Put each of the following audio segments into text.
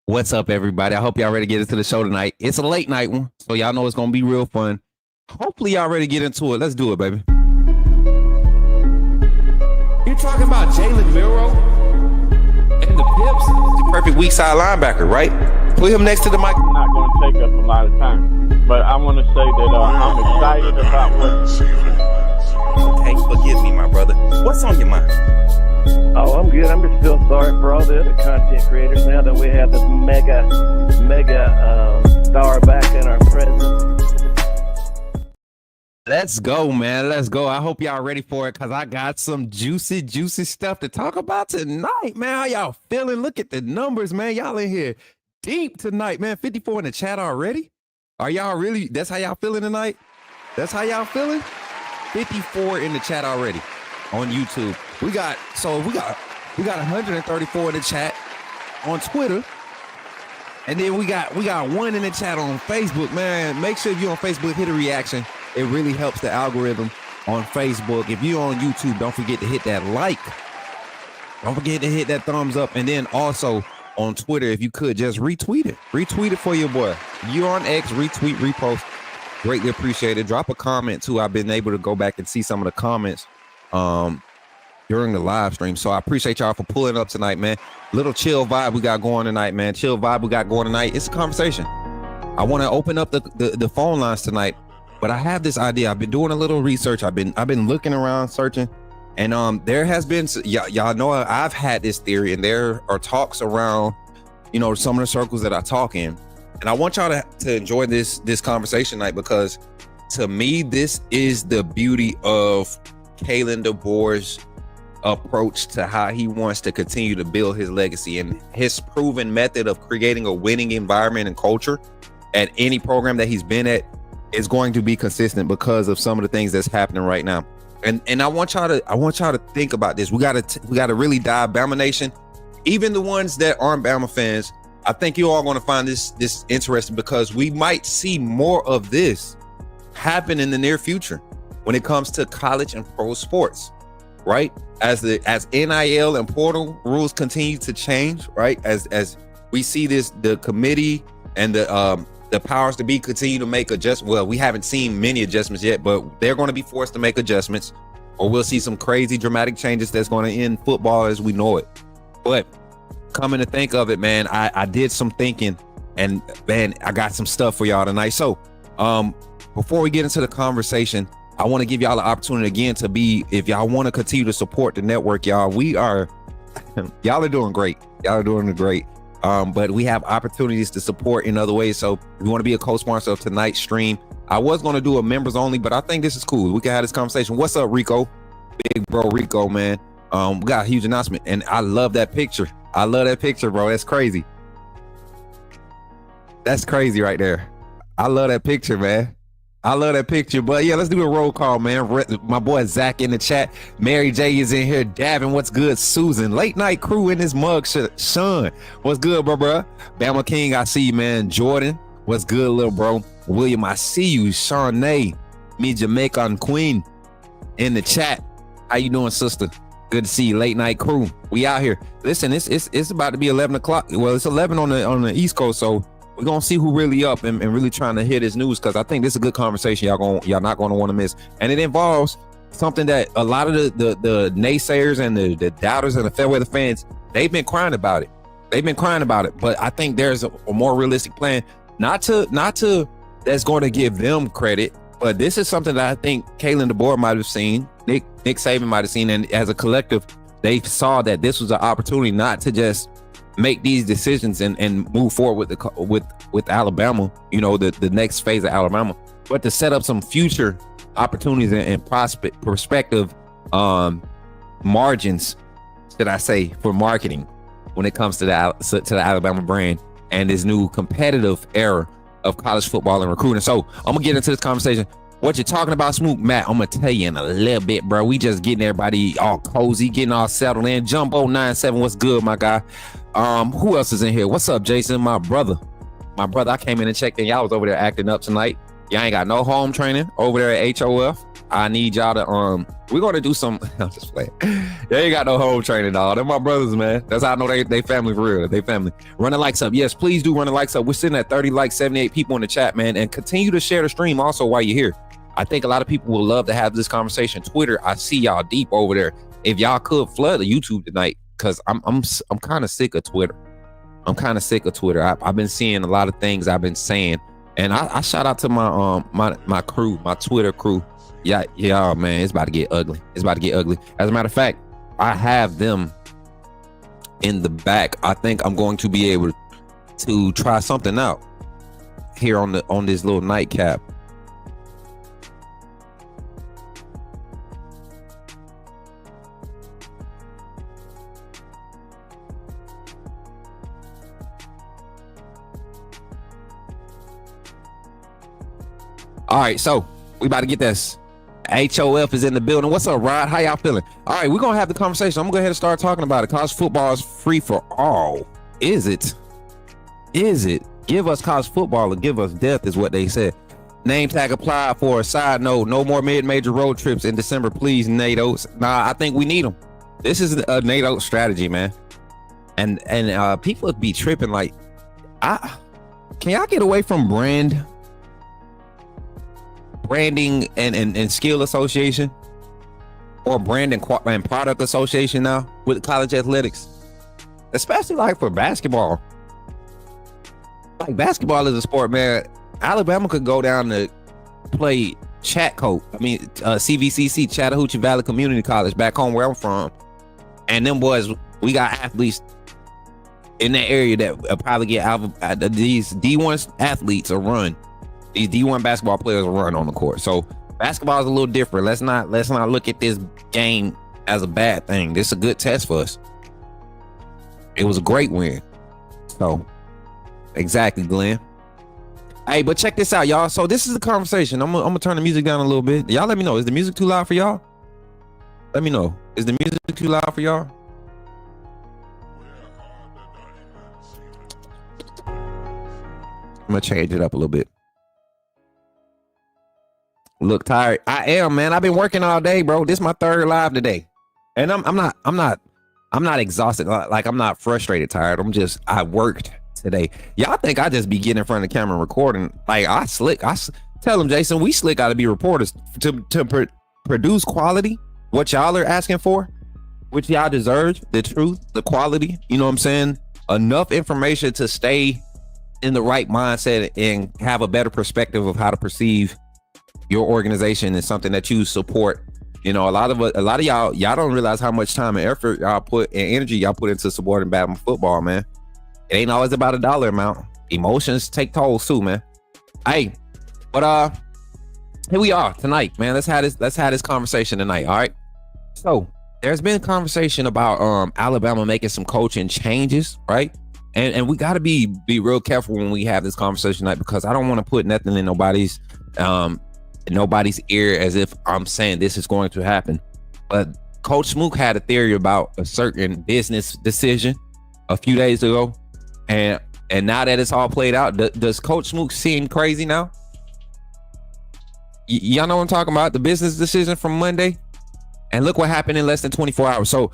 What's up, everybody? I hope y'all ready to get into the show tonight. It's a late night one, so y'all know it's gonna be real fun. Hopefully, y'all ready to get into it. Let's do it, baby. You're talking about Jalen Miro and the Pips? The perfect weak side linebacker, right? Put him next to the mic. I'm not going to take up a lot of time, but I want to say that I'm excited about what. Okay, forgive me, my brother. What's on your mind? Oh, I'm good. I'm just still sorry for all the other content creators now that we have this mega star back in our presence. Let's go, man. Let's go. I hope y'all ready for it because I got some juicy stuff to talk about tonight, man. How y'all feeling? Look at the numbers, man. Y'all in here deep tonight, man. 54 in the chat already. Are y'all really? That's how y'all feeling tonight? That's how y'all feeling? 54 in the chat already on YouTube. We got 134 in the chat on Twitter. And then we got one in the chat on Facebook, man. Make sure if you're on Facebook, hit a reaction. It really helps the algorithm on Facebook. If you're on YouTube, don't forget to hit that like. Don't forget to hit that thumbs up. And then also on Twitter, if you could, just retweet it. Retweet it for your boy. You're on X, retweet, repost. Greatly appreciated. Drop a comment too. I've been able to go back and see some of the comments during the live stream. So I appreciate y'all for pulling up tonight, man. Little chill vibe we got going tonight, man. Chill vibe we got going tonight. It's a conversation. I want to open up the phone lines tonight, but I have this idea. I've been doing a little research. I've been looking around, searching, and there has been y'all know I've had this theory, and there are talks around, some of the circles that I talk in, and I want y'all to enjoy this conversation tonight because to me this is the beauty of Kalen DeBoer's approach to how he wants to continue to build his legacy, and his proven method of creating a winning environment and culture at any program that he's been at is going to be consistent because of some of the things that's happening right now. And I want y'all to think about this. We gotta really dive. Bama Nation, even the ones that aren't Bama fans, I think you all going to find this interesting because we might see more of this happen in the near future when it comes to college and pro sports, right? As NIL and portal rules continue to change, right? As we see the committee and the powers to be continue to make adjustments. Well, we haven't seen many adjustments yet, but they're going to be forced to make adjustments, or we'll see some crazy dramatic changes that's going to end football as we know it. But coming to think of it, man, I did some thinking, and man, I got some stuff for y'all tonight. So before we get into the conversation, I want to give y'all the opportunity again to be, if y'all want to continue to support the network, y'all are doing great. Y'all are doing great. But we have opportunities to support in other ways. So if you want to be a co-sponsor of tonight's stream, I was going to do a members only, but I think this is cool. We can have this conversation. What's up, Rico? Big bro Rico, man. We got a huge announcement, and I love that picture. I love that picture, bro. That's crazy. That's crazy right there. I love that picture, man. I love that picture. But yeah, let's do a roll call, man. My boy Zack in the chat. Mary J is in here. Davin, what's good? Susan, late night crew in this mug. Sean, what's good, bro? Bama King, I see you, man. Jordan, what's good, little bro? William, I see you. Shawnee, me Jamaican Queen in the chat. How you doing, sister? Good to see you. Late night crew. We out here. Listen, it's about to be 11 o'clock. Well, it's 11 on the East Coast, so we're gonna see who really up and really trying to hear this news, because I think this is a good conversation y'all not gonna want to miss. And it involves something that a lot of the naysayers and the doubters and the fair weather fans, they've been crying about it. But I think there's a more realistic plan, not to that's going to give them credit, but this is something that I think Kalen DeBoer might have seen, Nick Saban might have seen, and as a collective, they saw that this was an opportunity not to just make these decisions and move forward with Alabama, the next phase of Alabama, but to set up some future opportunities and perspective margins, should I say, for marketing when it comes to the Alabama brand and this new competitive era of college football and recruiting. So I'm gonna get into this conversation. What you're talking about, Smook, Matt, I'm gonna tell you in a little bit, bro. We just getting everybody all cozy, getting all settled in. Jumbo 97, what's good, my guy? Who else is in here? What's up, Jason? My brother. I came in and checked in. Y'all was over there acting up tonight. Y'all ain't got no home training over there at HOF. I need y'all to we're gonna do some. I'm just playing. They ain't got no home training, dog. They're my brothers, man. That's how I know they family for real. They family. Run the likes up. Yes, please do run the likes up. We're sitting at 30 likes, 78 people in the chat, man. And continue to share the stream also while you're here. I think a lot of people will love to have this conversation. Twitter, I see y'all deep over there. If y'all could flood the YouTube tonight, because I'm kind of sick of Twitter. I'm kind of sick of Twitter. I've been seeing a lot of things I've been saying. And I shout out to my crew, my Twitter crew. Yeah, man, it's about to get ugly. It's about to get ugly. As a matter of fact, I have them in the back. I think I'm going to be able to try something out here on this little nightcap. All right, so we about to get this. HOF is in the building. What's up, Rod? How y'all feeling? All right, we're gonna have the conversation. I'm gonna go ahead and start talking about it. College football is free for all. Is it? Is it? Give us college football or give us death is what they said. Name tag applied for. A side note, no more mid-major road trips in December, please, NATO's. Nah, I think we need them. This is a NATO strategy, man. And people be tripping like, can y'all get away from branding and skill association or brand and product association now with college athletics, especially like for basketball. Like basketball is a sport, man. Alabama could go down to play CVCC, Chattahoochee Valley Community College, back home where I'm from, and them boys, we got athletes in that area that probably get these D1 athletes a run. These D1 basketball players run on the court. So basketball is a little different. Let's not look at this game as a bad thing. This is a good test for us. It was a great win. So exactly, Glenn. Hey, but check this out, y'all. So this is the conversation. I'm gonna turn the music down a little bit. Y'all let me know. Is the music too loud for y'all? Let me know. Is the music too loud for y'all? I'm gonna change it up a little bit. Look tired. I am, man. I've been working all day, bro. This is my third live today, and I'm not exhausted. Like I'm not frustrated, tired. I worked today. Y'all think I just be getting in front of the camera and recording? Like I slick. Tell them, Jason, we slick got to be reporters to produce quality. What y'all are asking for, which y'all deserve, the truth, the quality. You know what I'm saying? Enough information to stay in the right mindset and have a better perspective of how to perceive your organization is something that you support. You know, a lot of y'all don't realize how much time and effort y'all put and energy y'all put into supporting Bama football, man. It ain't always about a dollar amount. Emotions take tolls too, man. Hey, but here we are tonight, man. Let's have this conversation tonight. All right. So there's been a conversation about Alabama making some coaching changes, right? And we got to be real careful when we have this conversation tonight, because I don't want to put nothing in nobody's ear as if I'm saying this is going to happen. But Coach Smook had a theory about a certain business decision a few days ago, and now that it's all played out, does Coach Smook seem crazy now? Y'all know what I'm talking about, the business decision from Monday, and look what happened in less than 24 hours. So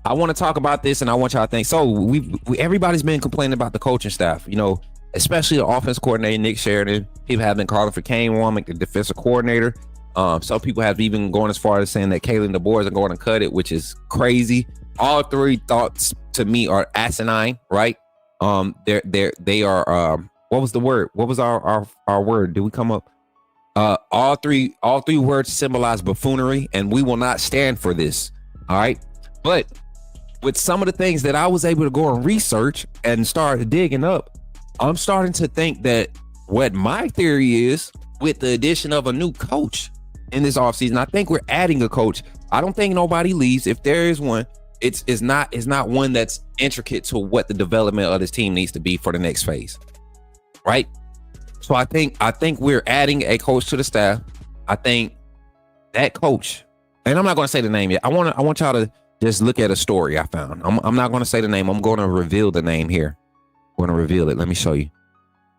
I want to talk about this, and I want y'all to think. So everybody's been complaining about the coaching staff, you know, especially the offense coordinator, Nick Sheridan. People have been calling for Kane Womack, the defensive coordinator. Some people have even gone as far as saying that Kalen DeBoer is going to cut it, which is crazy. All three thoughts to me are asinine, right? They are, what was the word? What was our word? Did we come up? All three words symbolize buffoonery, and we will not stand for this. All right. But with some of the things that I was able to go and research and start digging up, I'm starting to think that what my theory is, with the addition of a new coach in this offseason, I think we're adding a coach. I don't think nobody leaves. If there is one, it's not one that's intricate to what the development of this team needs to be for the next phase. Right? So I think we're adding a coach to the staff. I think that coach, and I'm not going to say the name yet. I want y'all to just look at a story I found. I'm not going to say the name. I'm going to reveal the name here. I'm going to reveal it. Let me show you.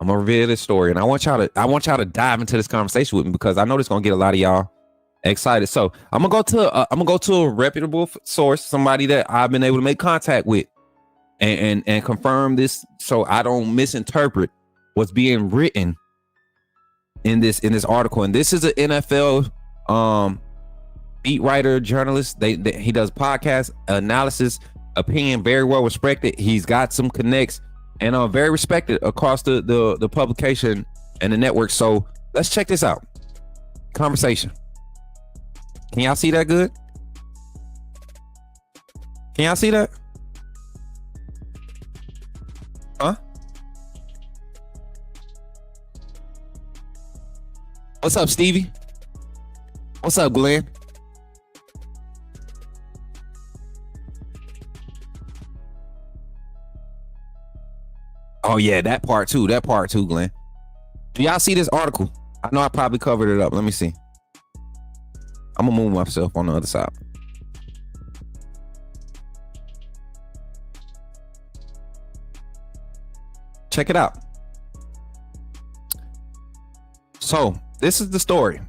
I'm gonna reveal this story, and I want y'all to dive into this conversation with me because I know this gonna get a lot of y'all excited. So I'm gonna go to a reputable source, somebody that I've been able to make contact with, and confirm this, so I don't misinterpret what's being written in this article. And this is an NFL beat writer, journalist. He does podcast analysis, opinion, very well respected. He's got some connects and very respected across the publication and the network. So let's check this out. Conversation. Can y'all see that good? Can y'all see that? Huh? What's up, Stevie? What's up, Glenn? Oh yeah, that part too, Glenn. Do y'all see this article? I know I probably covered it up. Let me see. I'm gonna move myself on the other side. Check it out. So this is the story.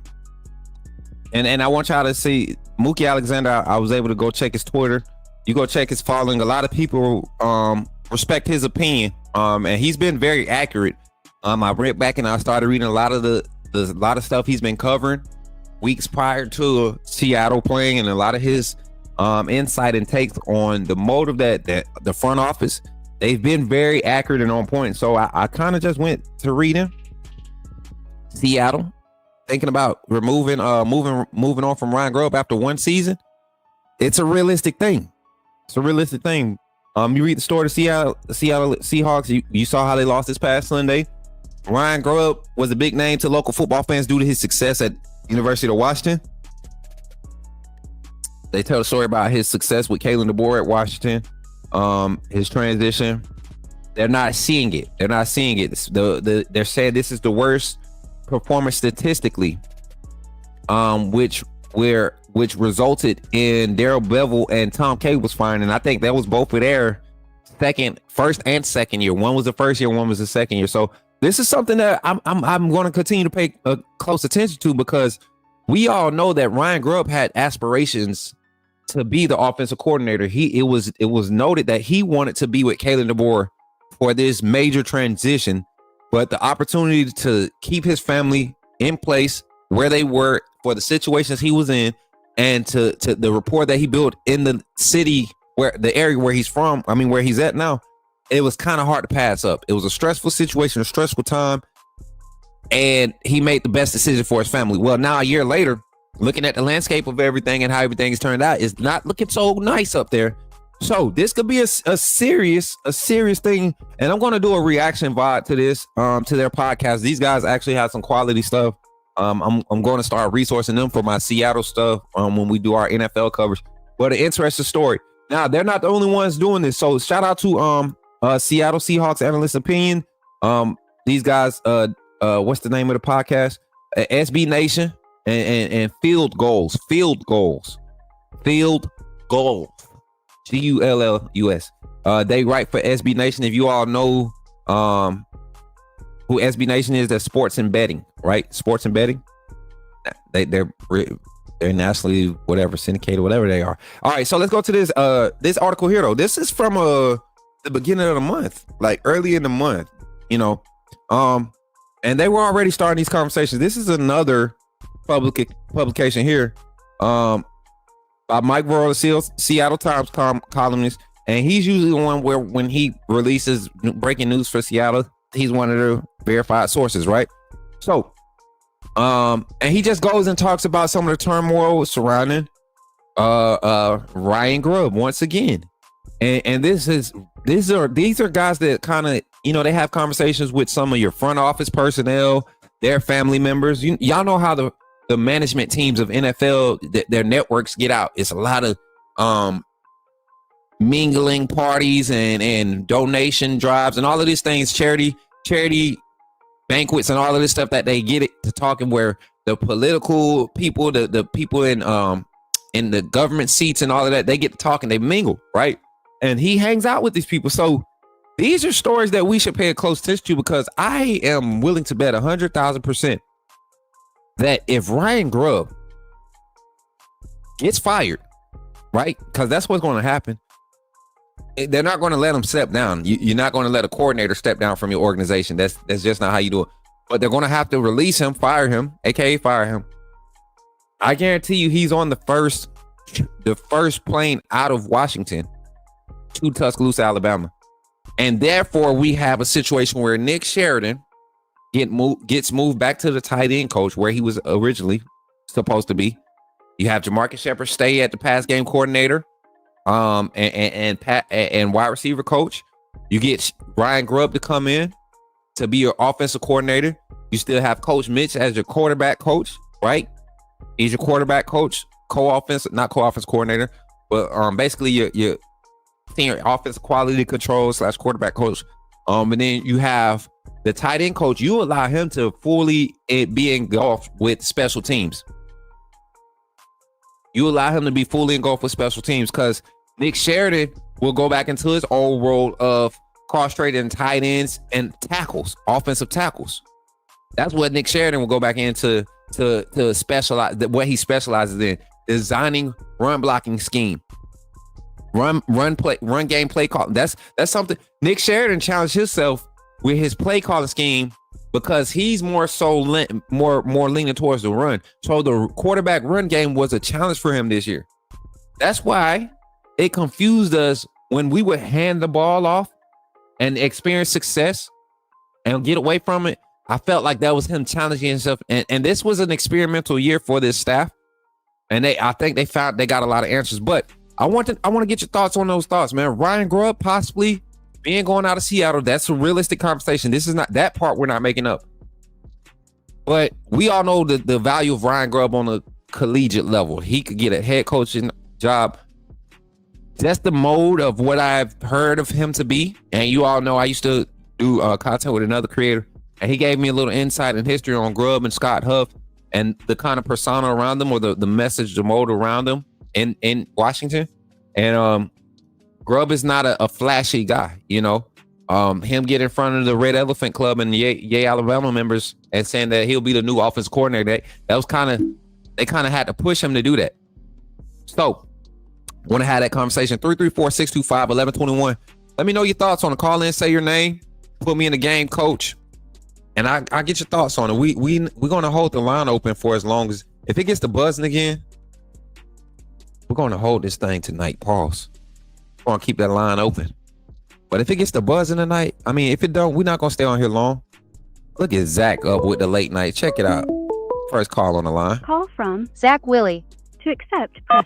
And I want y'all to see Mookie Alexander. I was able to go check his Twitter. You go check his following. A lot of people respect his opinion. And he's been very accurate. I went back and I started reading a lot of stuff he's been covering weeks prior to Seattle playing, and a lot of his insight and takes on the motive that the front office, they've been very accurate and on point. So I kind of just went to reading Seattle, thinking about moving on from Ryan Grubb after one season. It's a realistic thing. You read the story of Seattle Seahawks. You saw how they lost this past Sunday. Ryan Grubb was a big name to local football fans due to his success at University of Washington. They tell a story about his success with Kalen DeBoer at Washington. His transition. They're not seeing it. They're saying this is the worst performance statistically, which resulted in Darrell Bevel and Tom Cable's firing. And I think that was both of their first and second year. One was the first year, one was the second year. So this is something that I'm going to continue to pay close attention to, because we all know that Ryan Grubb had aspirations to be the offensive coordinator. It was noted that he wanted to be with Kalen DeBoer for this major transition, but the opportunity to keep his family in place where they were for the situations he was in, and to the rapport that he built in the city, where the area where he's from, where he's at now, it was kind of hard to pass up. It was a stressful situation, a stressful time, and he made the best decision for his family. Well, now a year later, looking at the landscape of everything and how everything has turned out, it's not looking so nice up there. So this could be a serious thing, and I'm going to do a reaction VOD to this, to their podcast. These guys actually have some quality stuff. I'm going to start resourcing them for my Seattle stuff when we do our NFL coverage. But an interesting story. Now, they're not the only ones doing this. So shout out to Seattle Seahawks Analyst Opinion. These guys, what's the name of the podcast? SB Nation and Field Goals. Gullus. They write for SB Nation. If you all know who SB Nation is, that's sports and betting, right? Sports and betting. They're nationally syndicated, whatever they are. All right, so let's go to this article here though. This is from the beginning of the month, like early in the month, and they were already starting these conversations. This is another publication here, by Mike Verrell, Seattle Times columnist, and he's usually the one where when he releases breaking news for Seattle, he's one of the verified sources, right? So, and he just goes and talks about some of the turmoil surrounding Ryan Grubb once again, and these are guys that kind of, they have conversations with some of your front office personnel, their family members. Y'all know how the management teams of NFL, their networks get out. It's a lot of mingling parties and donation drives and all of these things, charity banquets and all of this stuff that they get it to talking, where the political people, the people in the government seats and all of that, they get to talking, they mingle, right? And he hangs out with these people. So These are stories that we should pay a close attention to, because I am willing to bet 100,000% that if Ryan Grubb gets fired, right? Because that's what's going to happen. They're not going to let him step down. You're not going to let a coordinator step down from your organization. That's just not how you do it. But they're going to have to release him, fire him, aka fire him. I guarantee you, he's on the first plane out of Washington to Tuscaloosa, Alabama, and therefore we have a situation where Nick Sheridan gets moved back to the tight end coach where he was originally supposed to be. You have Jamarcus Shepard stay at the pass game coordinator, and wide receiver coach. You get Ryan Grubb to come in to be your offensive coordinator. You still have Coach Mitch as your quarterback coach, right? He's your quarterback coach, not co-offense coordinator, but basically your senior offensive quality control / quarterback coach. And then you have the tight end coach. You allow him to fully be engulfed with special teams. You allow him to be fully engulfed with special teams, because Nick Sheridan will go back into his old role of cross-training tight ends and tackles, offensive tackles. That's what Nick Sheridan will go back into to specialize. What he specializes in: designing run blocking scheme, run game play call. That's something Nick Sheridan challenged himself with his play calling scheme, because he's more leaning towards the run. So the quarterback run game was a challenge for him this year. That's why it confused us when we would hand the ball off and experience success and get away from it. I felt like that was him challenging himself. And this was an experimental year for this staff. And I think they got a lot of answers. But I want to get your thoughts on those thoughts, man. Ryan Grubb possibly going out of Seattle. That's a realistic conversation. This is not that part we're not making up. But we all know the value of Ryan Grubb on a collegiate level. He could get a head coaching job. That's the mode of what I've heard of him to be. And you all know I used to do content with another creator, and he gave me a little insight and history on Grubb and Scott Huff and the kind of persona around them, or the message, the mode around them in Washington. And Grubb is not a flashy guy, you know. Him get in front of the Red Elephant Club and Yay Alabama members and saying that he'll be the new offensive coordinator, that was they kind of had to push him to do that. So want to have that conversation. 334-625-1121. Let me know your thoughts on the call in. Say your name. Put me in the game, coach. And I get your thoughts on it. We're going to hold the line open for as long as, if it gets to buzzing again, we're going to hold this thing tonight. Pause. We're going to keep that line open. But if it gets to buzzing tonight, I mean, if it don't, we're not going to stay on here long. Look at Zack up with the late night. Check it out. First call on the line. Call from Zack Willie. To accept, press.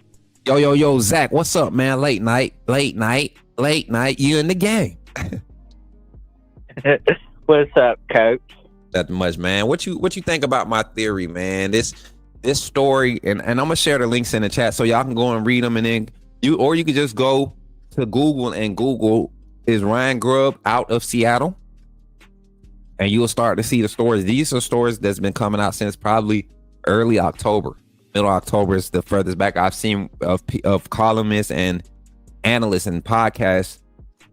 Yo, Zack, what's up, man? Late night. You in the game? What's up, coach? Nothing much, man. What you think about my theory, man? This story, and I'm gonna share the links in the chat so y'all can go and read them, and then you could just go to Google and Google is Ryan Grubb out of Seattle, and you'll start to see the stories. These are stories that's been coming out since probably early October. Middle October is the furthest back I've seen of columnists and analysts and podcasts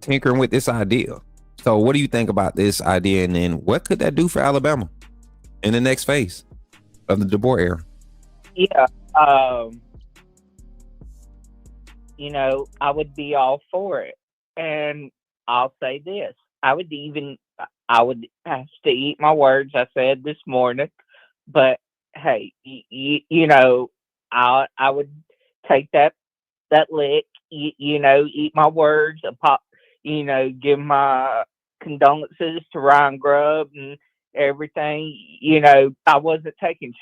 tinkering with this idea. So what do you think about this idea? And then what could that do for Alabama in the next phase of the DeBoer era? Yeah. I would be all for it. And I'll say this. I would have to eat my words, I said this morning, but hey, I would take that lick, eat my words, give my condolences to Ryan Grubb and everything. I wasn't taking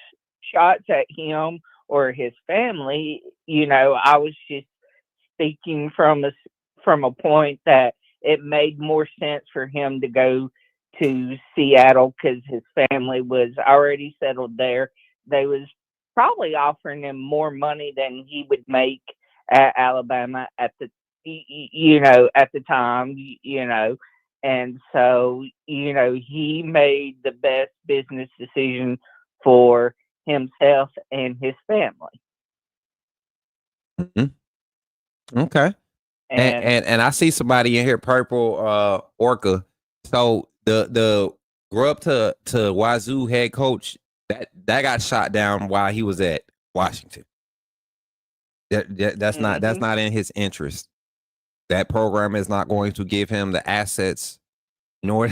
shots at him or his family. I was just speaking from a point that it made more sense for him to go to Seattle because his family was already settled there. They was probably offering him more money than he would make at Alabama at the time, and so, he made the best business decision for himself and his family. Mm-hmm. Okay. And And I see somebody in here, purple Orca. So the Grubb to Wazoo head coach that got shot down while he was at Washington. That's not in his interest. That program is not going to give him the assets, nor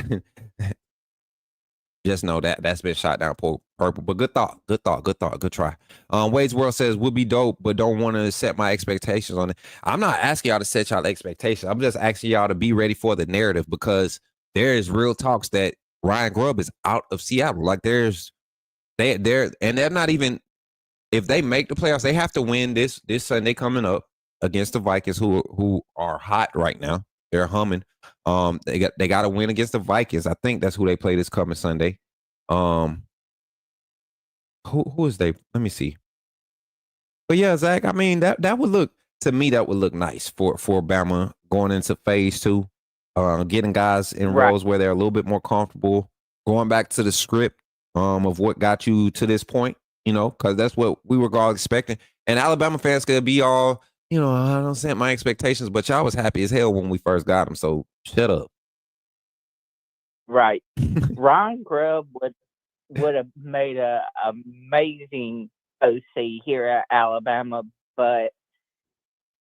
just know that that's been shot down purple. But good thought, good try. Wade's World says would be dope, but don't want to set my expectations on it. I'm not asking y'all to set y'all expectations. I'm just asking y'all to be ready for the narrative, because there is real talks that Ryan Grubb is out of Seattle. Like they're and they're not even, if they make the playoffs, they have to win this Sunday coming up against the Vikings, who are hot right now. They're humming. They got to win against the Vikings. I think that's who they play this coming Sunday. Who is they? Let me see. But yeah, Zach, I mean that would look, to me, that would look nice for Bama going into phase 2. Getting guys in roles where they're a little bit more comfortable, going back to the script of what got you to this point, because that's what we were all expecting. And Alabama fans could be all, I don't set my expectations, but y'all was happy as hell when we first got them. So shut up. Right. Ryan Grubb would have made a amazing OC here at Alabama, but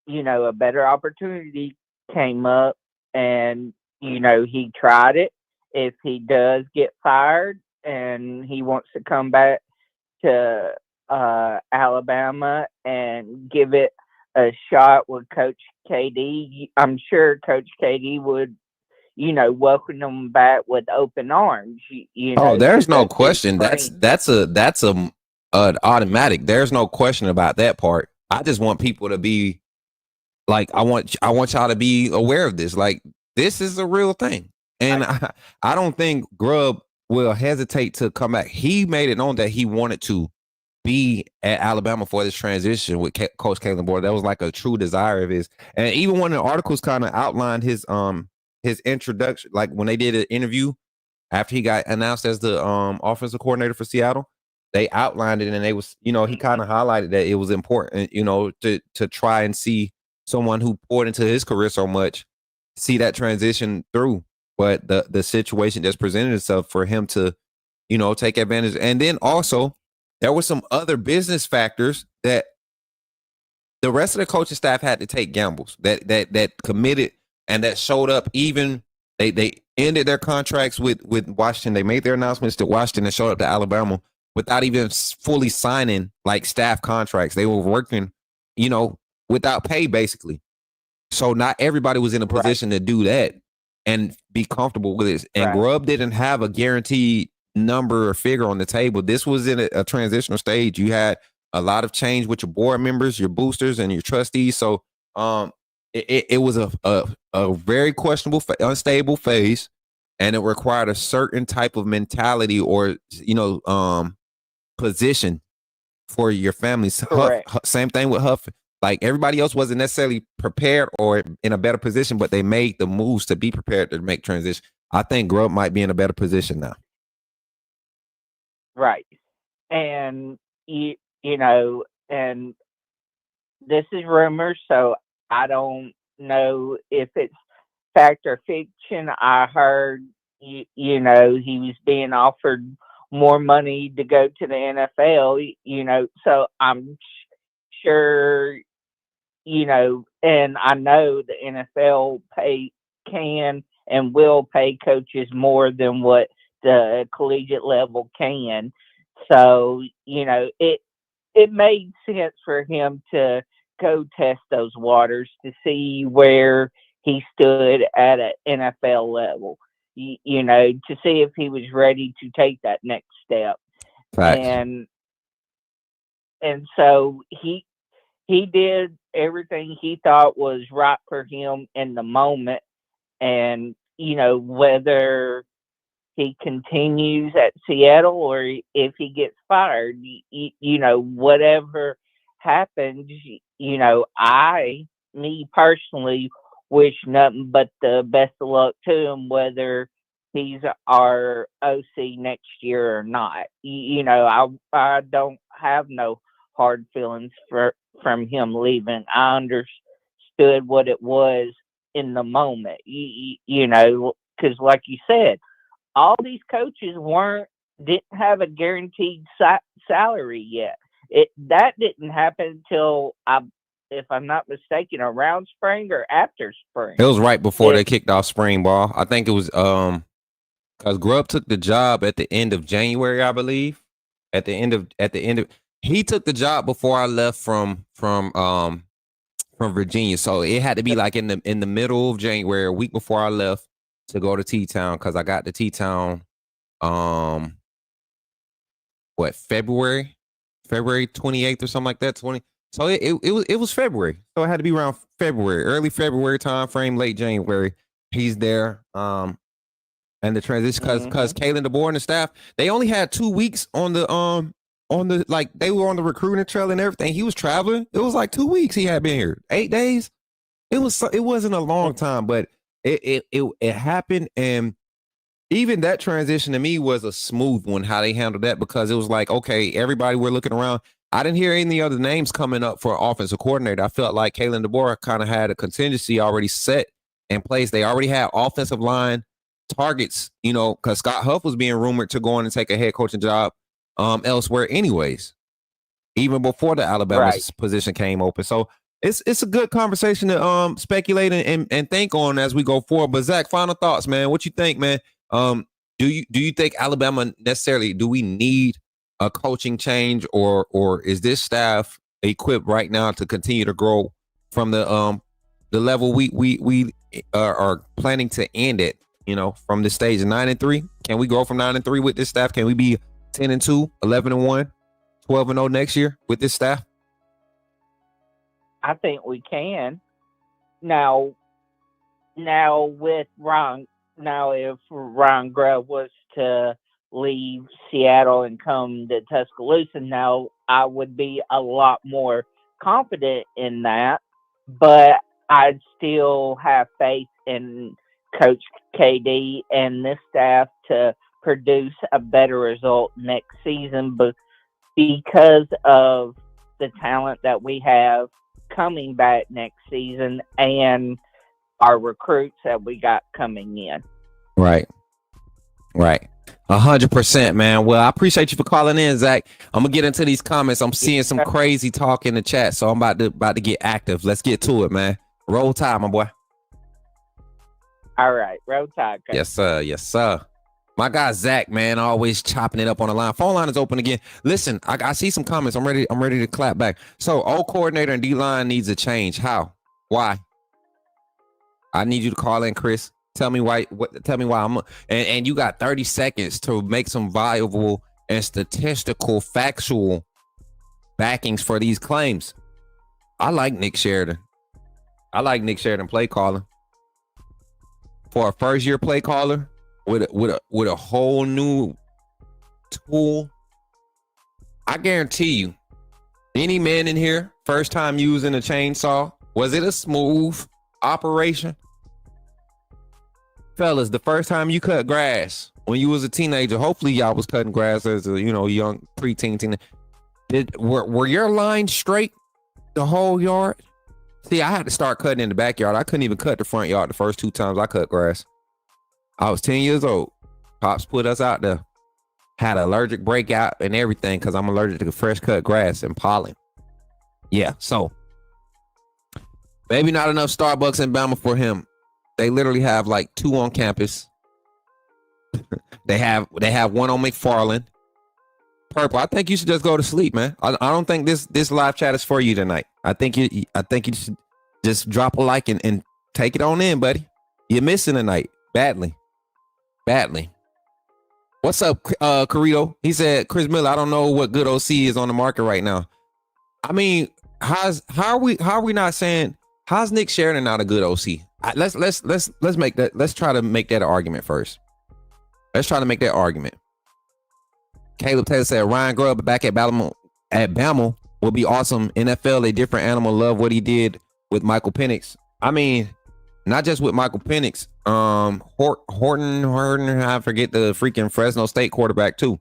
a better opportunity came up, and he tried it. If he does get fired and he wants to come back to Alabama and give it a shot with Coach KD, I'm sure Coach KD would welcome them back with open arms. There's no question. That's an automatic. There's no question about that part. I just want people to be like, I want y'all to be aware of this. Like, this is a real thing, and I don't think Grubb will hesitate to come back. He made it known that he wanted to be at Alabama for this transition with Coach Kalen Board. That was like a true desire of his. And even when the articles kind of outlined his introduction, like when they did an interview after he got announced as the offensive coordinator for Seattle, they outlined it, and they was, he kind of highlighted that it was important, to try and see someone who poured into his career so much see that transition through. But the situation just presented itself for him to, take advantage. And then also there were some other business factors that the rest of the coaching staff had to take gambles that committed and that showed up. Even they ended their contracts with Washington. They made their announcements to Washington and showed up to Alabama without even fully signing like staff contracts. They were working, without pay basically. So not everybody was in a position to do that and be comfortable with it. And Grubb didn't have a guaranteed number or figure on the table. This was in a transitional stage. You had a lot of change with your board members, your boosters, and your trustees. So it was a very questionable, unstable phase, and it required a certain type of mentality or position for your families. Same thing with Huff. Like, everybody else wasn't necessarily prepared or in a better position, but they made the moves to be prepared to make transition. I think Grubb might be in a better position now. Right. And, and this is rumors, so I don't know if it's fact or fiction. I heard, he was being offered more money to go to the NFL, so I'm sure, and I know the NFL can and will pay coaches more than what the collegiate level can. So, it made sense for him to go test those waters to see where he stood at an NFL level, to see if he was ready to take that next step. Facts. And so he did everything he thought was right for him in the moment. And, whether he continues at Seattle or if he gets fired, whatever happens, me personally wish nothing but the best of luck to him, whether he's our OC next year or not. I don't have no hard feelings from him leaving. I understand understood what it was in the moment. You know, because like you said, all these coaches didn't have a guaranteed salary yet. That didn't happen until, if I'm not mistaken, around spring or after spring. It was right before they kicked off spring ball. I think it was because Grubb took the job at the end of January, I believe. At the end of he took the job before I left from Virginia. So it had to be like in the middle of January, a week before I left to go to T-Town, because I got to T-Town February 28th or something like that. So it was February. So it had to be around February, early February time frame, late January. He's there. And the transition, because Kalen DeBoer and the staff, they only had 2 weeks on the like, they were on the recruiting trail and everything. He was traveling. It was like 2 weeks he had been here. 8 days. It wasn't a long time, but it happened. And even that transition to me was a smooth one, how they handled that, because it was like, okay, everybody, we're looking around. I didn't hear any other names coming up for offensive coordinator. I felt like Kalen DeBoer kind of had a contingency already set in place. They already had offensive line targets, you know, because Scott Huff was being rumored to go on and take a head coaching job elsewhere anyways, even before the Alabama position came open. So it's a good conversation to speculate and think on as we go forward. But Zach, final thoughts, man. What you think, man? Do you think Alabama necessarily, do we need a coaching change, or is this staff equipped right now to continue to grow from the level we are planning to end it, you know, from the stage of 9-3? Can we grow from 9-3 with this staff? Can we be 10-2, 11-1, 12-0 next year with this staff? I think we can. Now with Ron, if Ron Grubb was to leave Seattle and come to Tuscaloosa, now I would be a lot more confident in that, but I'd still have faith in Coach KD and this staff to produce a better result next season, but because of the talent that we have coming back next season and our recruits that we got coming in. Right. 100%, man. Well, I appreciate you for calling in, Zach. I'm gonna get into these comments. I'm seeing some crazy talk in the chat, so I'm about to get active. Let's get to it, man. Roll Tide, my boy. All right, roll Tide. Yes, sir. My guy Zach, man, always chopping it up on the line. Phone line is open again. Listen, I see some comments. I'm ready to clap back. So, O coordinator and D line needs a change. How? Why? I need you to call in, Chris. Tell me why. Tell me why. And you got 30 seconds to make some viable and statistical, factual backings for these claims. I like Nick Sheridan. Play calling. For a first year play caller with a whole new tool, I guarantee you, any man in here, first time using a chainsaw, was it a smooth operation? Fellas, the first time you cut grass when you was a teenager, hopefully y'all was cutting grass as a, you know, young preteen teen. Were your lines straight the whole yard? See, I had to start cutting in the backyard. I couldn't even cut the front yard the first 2 times I cut grass. I was 10 years old. Pops put us out there. Had an allergic breakout and everything because I'm allergic to fresh cut grass and pollen. Yeah, so maybe not enough Starbucks in Bama for him. They literally have like 2 on campus. they have one on McFarland. Purple, I think you should just go to sleep, man. I don't think this live chat is for you tonight. I think you should just drop a like and take it on in, buddy. You're missing tonight badly. What's up, Carrito? He said, Chris Miller, I don't know what good OC is on the market right now. I mean, how are we not saying, how's Nick Sheridan not a good OC? Let's make that. Let's try to make that an argument first. Let's try to make that argument. Caleb Taylor said Ryan Grubb back at Bama will be awesome. NFL, a different animal. Love what he did with Michael Penix. I mean, not just with Michael Penix. Horton, I forget the freaking Fresno State quarterback too.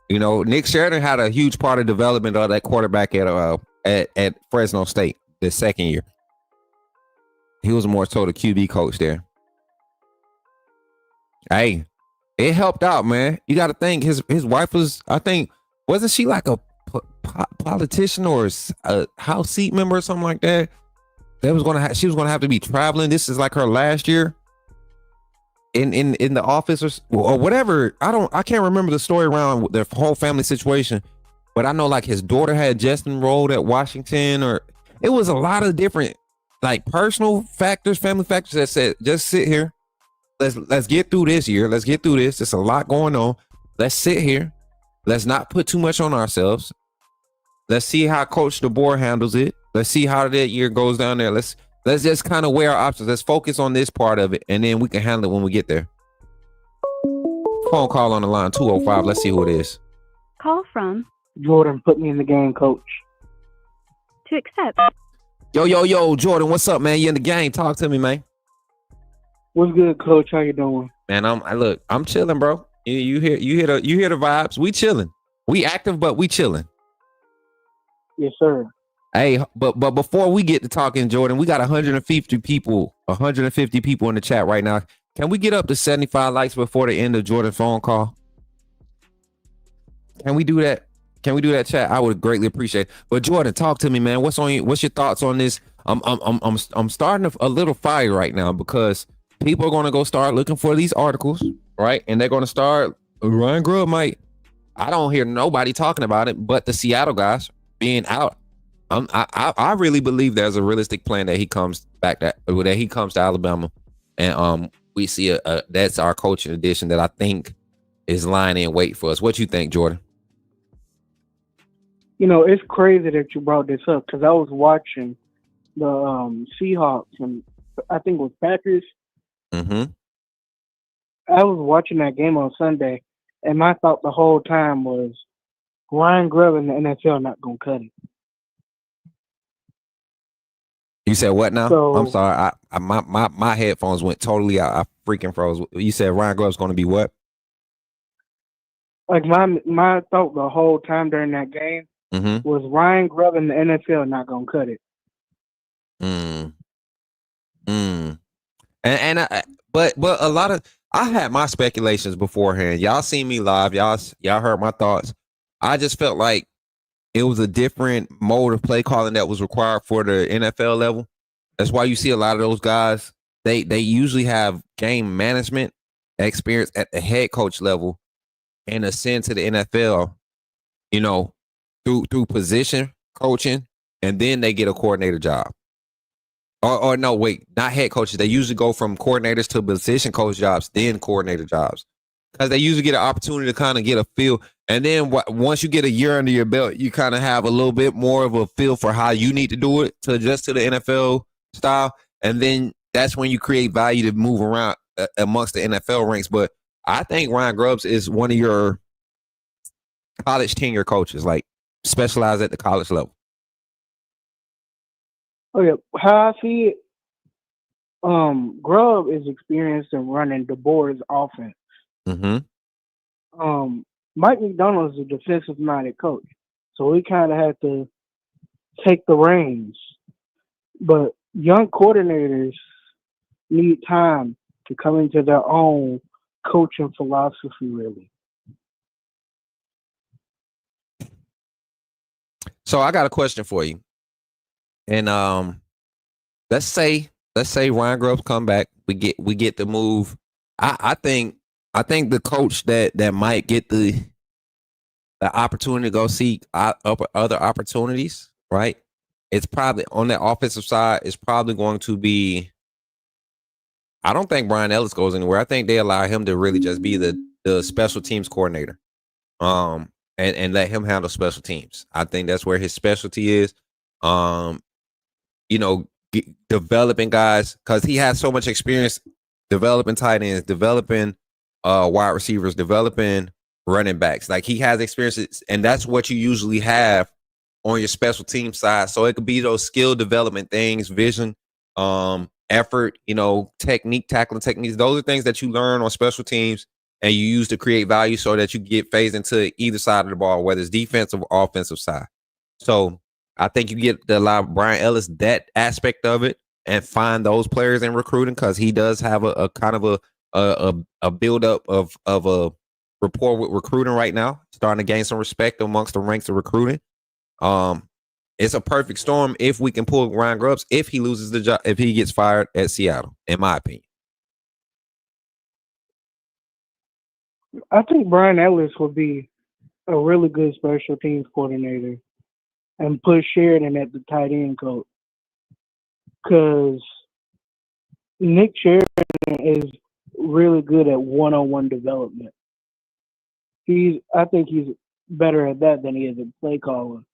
You know, Nick Sheridan had a huge part of development of that quarterback at Fresno State the second year. He was more so the QB coach there. Hey, it helped out, man. You got to think his wife was, I think, wasn't she like a politician or a House seat member or something like that? She was gonna have to be traveling. This is like her last year in the office or whatever. I can't remember the story around the whole family situation, but I know like his daughter had just enrolled at Washington, or it was a lot of different like personal factors, family factors that said just sit here. Let's get through this year. Let's get through this. There's a lot going on. Let's sit here. Let's not put too much on ourselves. Let's see how Coach DeBoer handles it. Let's see how that year goes down there. Let's just kind of weigh our options. Let's focus on this part of it, and then we can handle it when we get there. Phone call on the line, 205. Let's see who it is. Call from Jordan, put me in the game, coach. to accept. Yo, Jordan, what's up, man? You in the game? Talk to me, man. What's good, coach? How you doing? Man, I'm chilling, bro. You hear the vibes. We chilling. We active, but we chilling. Yes, sir. Hey, but before we get to talking, Jordan, we got 150 people in the chat right now. Can we get up to 75 likes before the end of Jordan's phone call? Can we do that? Can we do that, chat? I would greatly appreciate it. But Jordan, talk to me, man. What's your thoughts on this? I'm starting a little fire right now because people are going to go start looking for these articles, right? And they're going to start. Ryan Grubb might. I don't hear nobody talking about it, but the Seattle guys being out. I really believe there's a realistic plan that he comes back that he comes to Alabama, and we see that's our coaching addition that I think is lying in wait for us. What you think, Jordan? You know, it's crazy that you brought this up because I was watching the Seahawks and I think it was Packers. Mm-hmm. I was watching that game on Sunday, and my thought the whole time was Ryan Grubb in the NFL not gonna cut it. You said what now? So, I'm sorry. My headphones went totally out. I freaking froze. You said Ryan Grubb's going to be what? like my thought the whole time during that game was Ryan Grubb in the NFL not gonna cut it. But a lot of I had my speculations beforehand. Y'all seen me live. Y'all heard my thoughts. I just felt like it was a different mode of play calling that was required for the NFL level. That's why you see a lot of those guys. They usually have game management experience at the head coach level and ascend to the NFL, you know, through position coaching, and then they get a coordinator job. Or no, wait, not head coaches. They usually go from coordinators to position coach jobs, then coordinator jobs, because they usually get an opportunity to kind of get a feel. And then once you get a year under your belt, you kind of have a little bit more of a feel for how you need to do it to adjust to the NFL style. And then that's when you create value to move around amongst the NFL ranks. But I think Ryan Grubb is one of your college tenure coaches, like specialized at the college level. Oh yeah, how I see it, Grubb is experienced in running DeBoer's offense. Mike McDonald is a defensive-minded coach, so he kind of had to take the reins. But young coordinators need time to come into their own coaching philosophy, really. So I got a question for you. And let's say Ryan Grubb's come back. We get the move. I think the coach that might get the opportunity to go seek other opportunities, right? It's probably on the offensive side. It's probably going to be. I don't think Brian Ellis goes anywhere. I think they allow him to really just be the special teams coordinator, and let him handle special teams. I think that's where his specialty is. You know, developing guys, because he has so much experience developing tight ends, developing wide receivers, developing running backs. Like, he has experiences, and that's what you usually have on your special team side. So it could be those skill development things, vision, effort, you know, technique, tackling techniques. Those are things that you learn on special teams and you use to create value so that you get phased into either side of the ball, whether it's defensive or offensive side. So I think you get to allow Brian Ellis that aspect of it. and find those players in recruiting, because he does have a kind of a build up of a rapport with recruiting right now, starting to gain some respect amongst the ranks of recruiting. It's a perfect storm if we can pull Ryan Grubbs if he loses the job, if he gets fired at Seattle, in my opinion. I think Brian Ellis would be a really good special teams coordinator and put Sheridan at the tight end coach. Because Nick Sheridan is really good at one-on-one development. I think he's better at that than he is at play calling.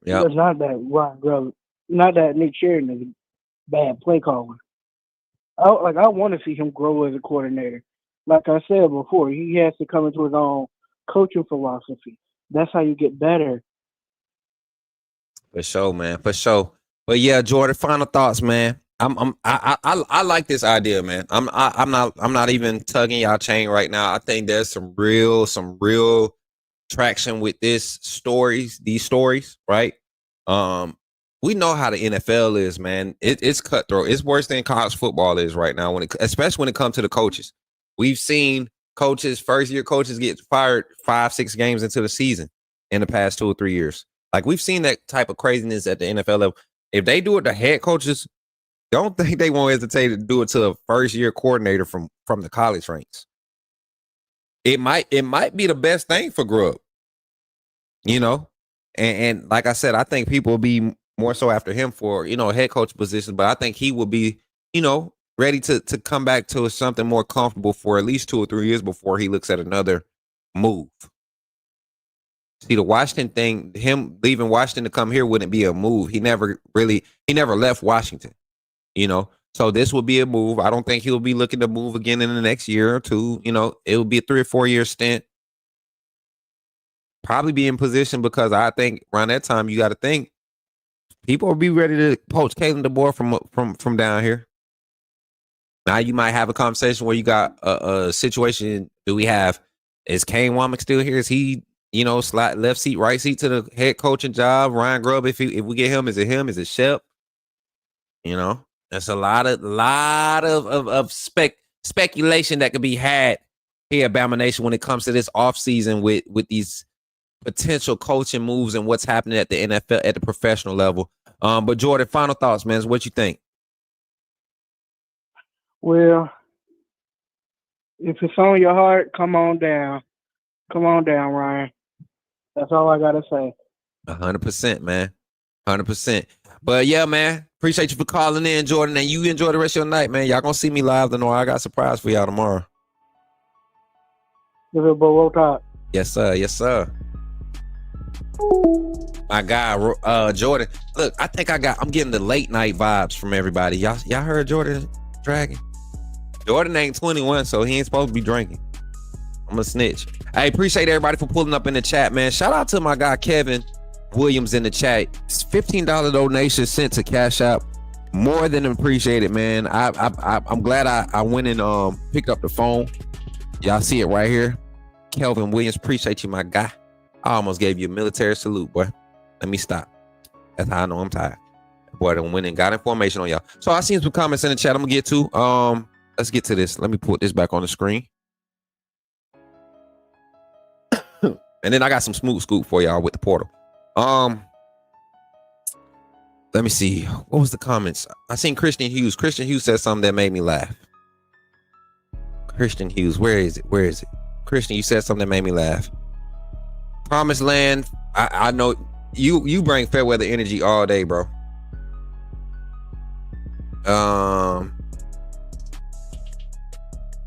Yeah. It's not that Ryan Grubb, not that Nick Sheridan is a bad play caller. I want to see him grow as a coordinator. Like I said before, he has to come into his own coaching philosophy. That's how you get better. For sure, man. For sure. But yeah, Jordan, final thoughts, man. I like this idea, man. I'm not even tugging y'all chain right now. I think there's some real traction with these stories, right? We know how the NFL is, man. It's cutthroat. It's worse than college football is right now, especially when it comes to the coaches. We've seen first-year coaches get fired 5-6 games into the season in the past 2 or 3 years. Like, we've seen that type of craziness at the NFL level. If they do it to head coaches, don't think they won't hesitate to do it to a first-year coordinator from the college ranks. It might be the best thing for Grubb, you know. And like I said, I think people will be more so after him for, a head coach position, but I think he will be, ready to come back to something more comfortable for at least 2 or 3 years before he looks at another move. See, the Washington thing, him leaving Washington to come here wouldn't be a move. He never left Washington, So this would be a move. I don't think he'll be looking to move again in the next year or two. It will be a 3 or 4 year stint. Probably be in position, because I think around that time you got to think people will be ready to poach Kalen DeBoer from down here. Now you might have a conversation where you got a situation. Is Kane Womack still here? Is he, slot left seat, right seat to the head coaching job? Ryan Grubb, if we get him, is it him? Is it Shep? There's a lot of speculation that could be had here at Bama Nation when it comes to this offseason with these potential coaching moves and what's happening at the NFL at the professional level. But Jordan, final thoughts, man. What you think? Well, if it's on your heart, come on down. Come on down, Ryan. That's all I gotta say. 100%, man. 100%. But yeah, man. Appreciate you for calling in, Jordan. And you enjoy the rest of your night, man. Y'all gonna see me live tomorrow. I got a surprise for y'all tomorrow. Yes, sir. Yes, sir. My guy, Jordan. Look, I think I'm getting the late night vibes from everybody. Y'all heard Jordan dragging? Jordan ain't 21, so he ain't supposed to be drinking. I'm a snitch. I appreciate everybody for pulling up in the chat, man. Shout out to my guy Kevin Williams in the chat. It's $15 donation sent to Cash App. More than appreciated, man. I'm glad I went and picked up the phone. Y'all see it right here. Kelvin Williams, appreciate you, my guy. I almost gave you a military salute, boy. Let me stop. That's how I know I'm tired. Boy, I went and got information on y'all. So I seen some comments in the chat I'm gonna get to. Let's get to this. Let me put this back on the screen. And then I got some Smook Scoop for y'all with the portal. Let me see. What was the comments? I seen Christian Hughes. Christian Hughes said something that made me laugh. Christian Hughes, where is it? Christian, you said something that made me laugh. Promised Land. I know you bring fair weather energy all day, bro.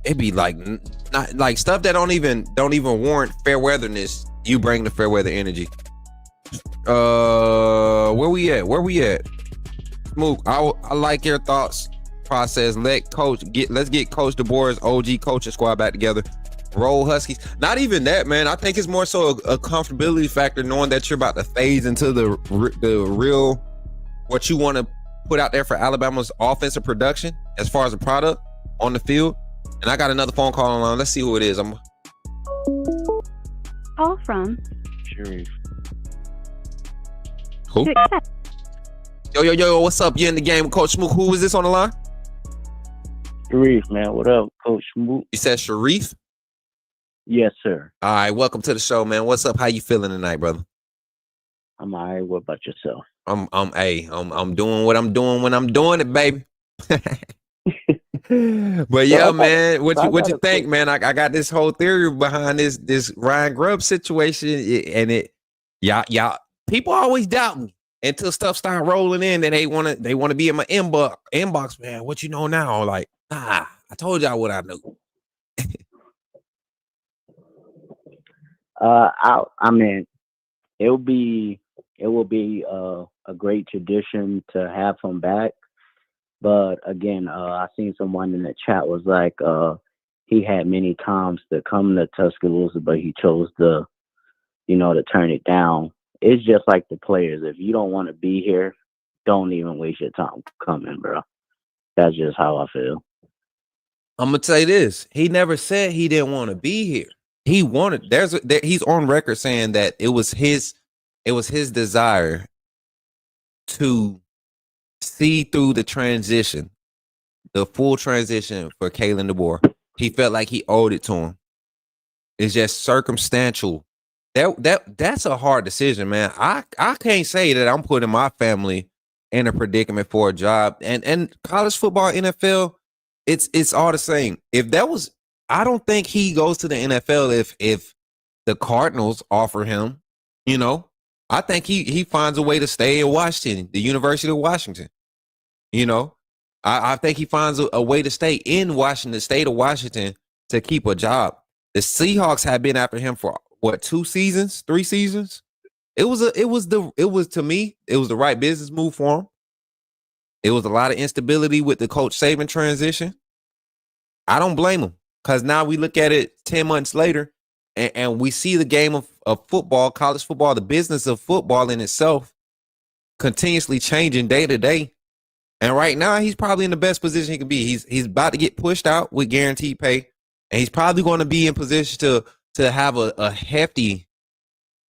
It'd be like not like stuff that don't even warrant fair weatherness. You bring the fair weather energy. Where we at? Smook, I like your thoughts process. Let's get Coach DeBoer's OG coaching squad back together. Roll Huskies. Not even that, man. I think it's more so a comfortability factor, knowing that you're about to phase into the real what you want to put out there for Alabama's offensive production as far as the product on the field. And I got another phone call on. Let's see who it is. Call from Sharif. Who? to accept. Yo, what's up? You in the game with Coach Smook. Who is this on the line? Sharif, man. What up, Coach Smook? You said Sharif? Yes, sir. All right, welcome to the show, man. What's up? How you feeling tonight, brother? I'm all right. What about yourself? I'm doing what I'm doing when I'm doing it, baby. But yeah, man, what you think, man? I got this whole theory behind this Ryan Grubb situation, and y'all people always doubt me until stuff start rolling in, and they wanna be in my inbox, man. What you know now? Like, I told y'all what I knew. I mean, it will be a great tradition to have him back. But again, I seen someone in the chat was like, he had many times to come to Tuscaloosa, but he chose to turn it down. It's just like the players. If you don't want to be here, don't even waste your time coming, bro. That's just how I feel. I'm gonna tell you this. He never said he didn't want to be here. He wanted. He's on record saying that it was his desire to see through the transition, the full transition for Kalen DeBoer. He felt like he owed it to him. It's just circumstantial. That's a hard decision, man. I can't say that I'm putting my family in a predicament for a job. And college football, NFL, it's all the same. If that was, I don't think he goes to the NFL if the Cardinals offer him, I think he finds a way to stay in Washington, the University of Washington. I think he finds a way to stay in Washington, the state of Washington, to keep a job. The Seahawks have been after him for what, 2 seasons, 3 seasons? It was to me, it was the right business move for him. It was a lot of instability with the Coach Saban transition. I don't blame him, because now we look at it 10 months later and we see the game of football, college football, the business of football in itself continuously changing day to day. And right now, he's probably in the best position he can be. He's about to get pushed out with guaranteed pay, and he's probably going to be in position to have a hefty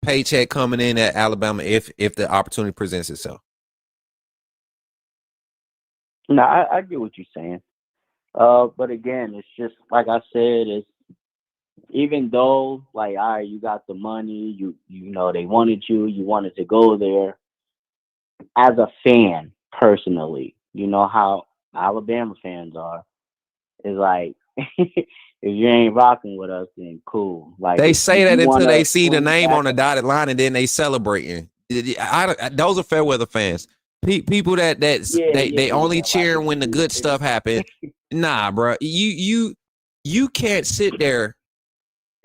paycheck coming in at Alabama if the opportunity presents itself. No, I get what you're saying. But again, it's just like I said, it's even though, like, all right, you got the money, you they wanted you wanted to go there. As a fan, personally, you know how Alabama fans are. It's like, if you ain't rocking with us, then cool. Like, they say that until they see the name on the dotted line, and then they celebrating. Those are fair weather fans. People they only cheer when the good stuff happen. Nah, bro, you can't sit there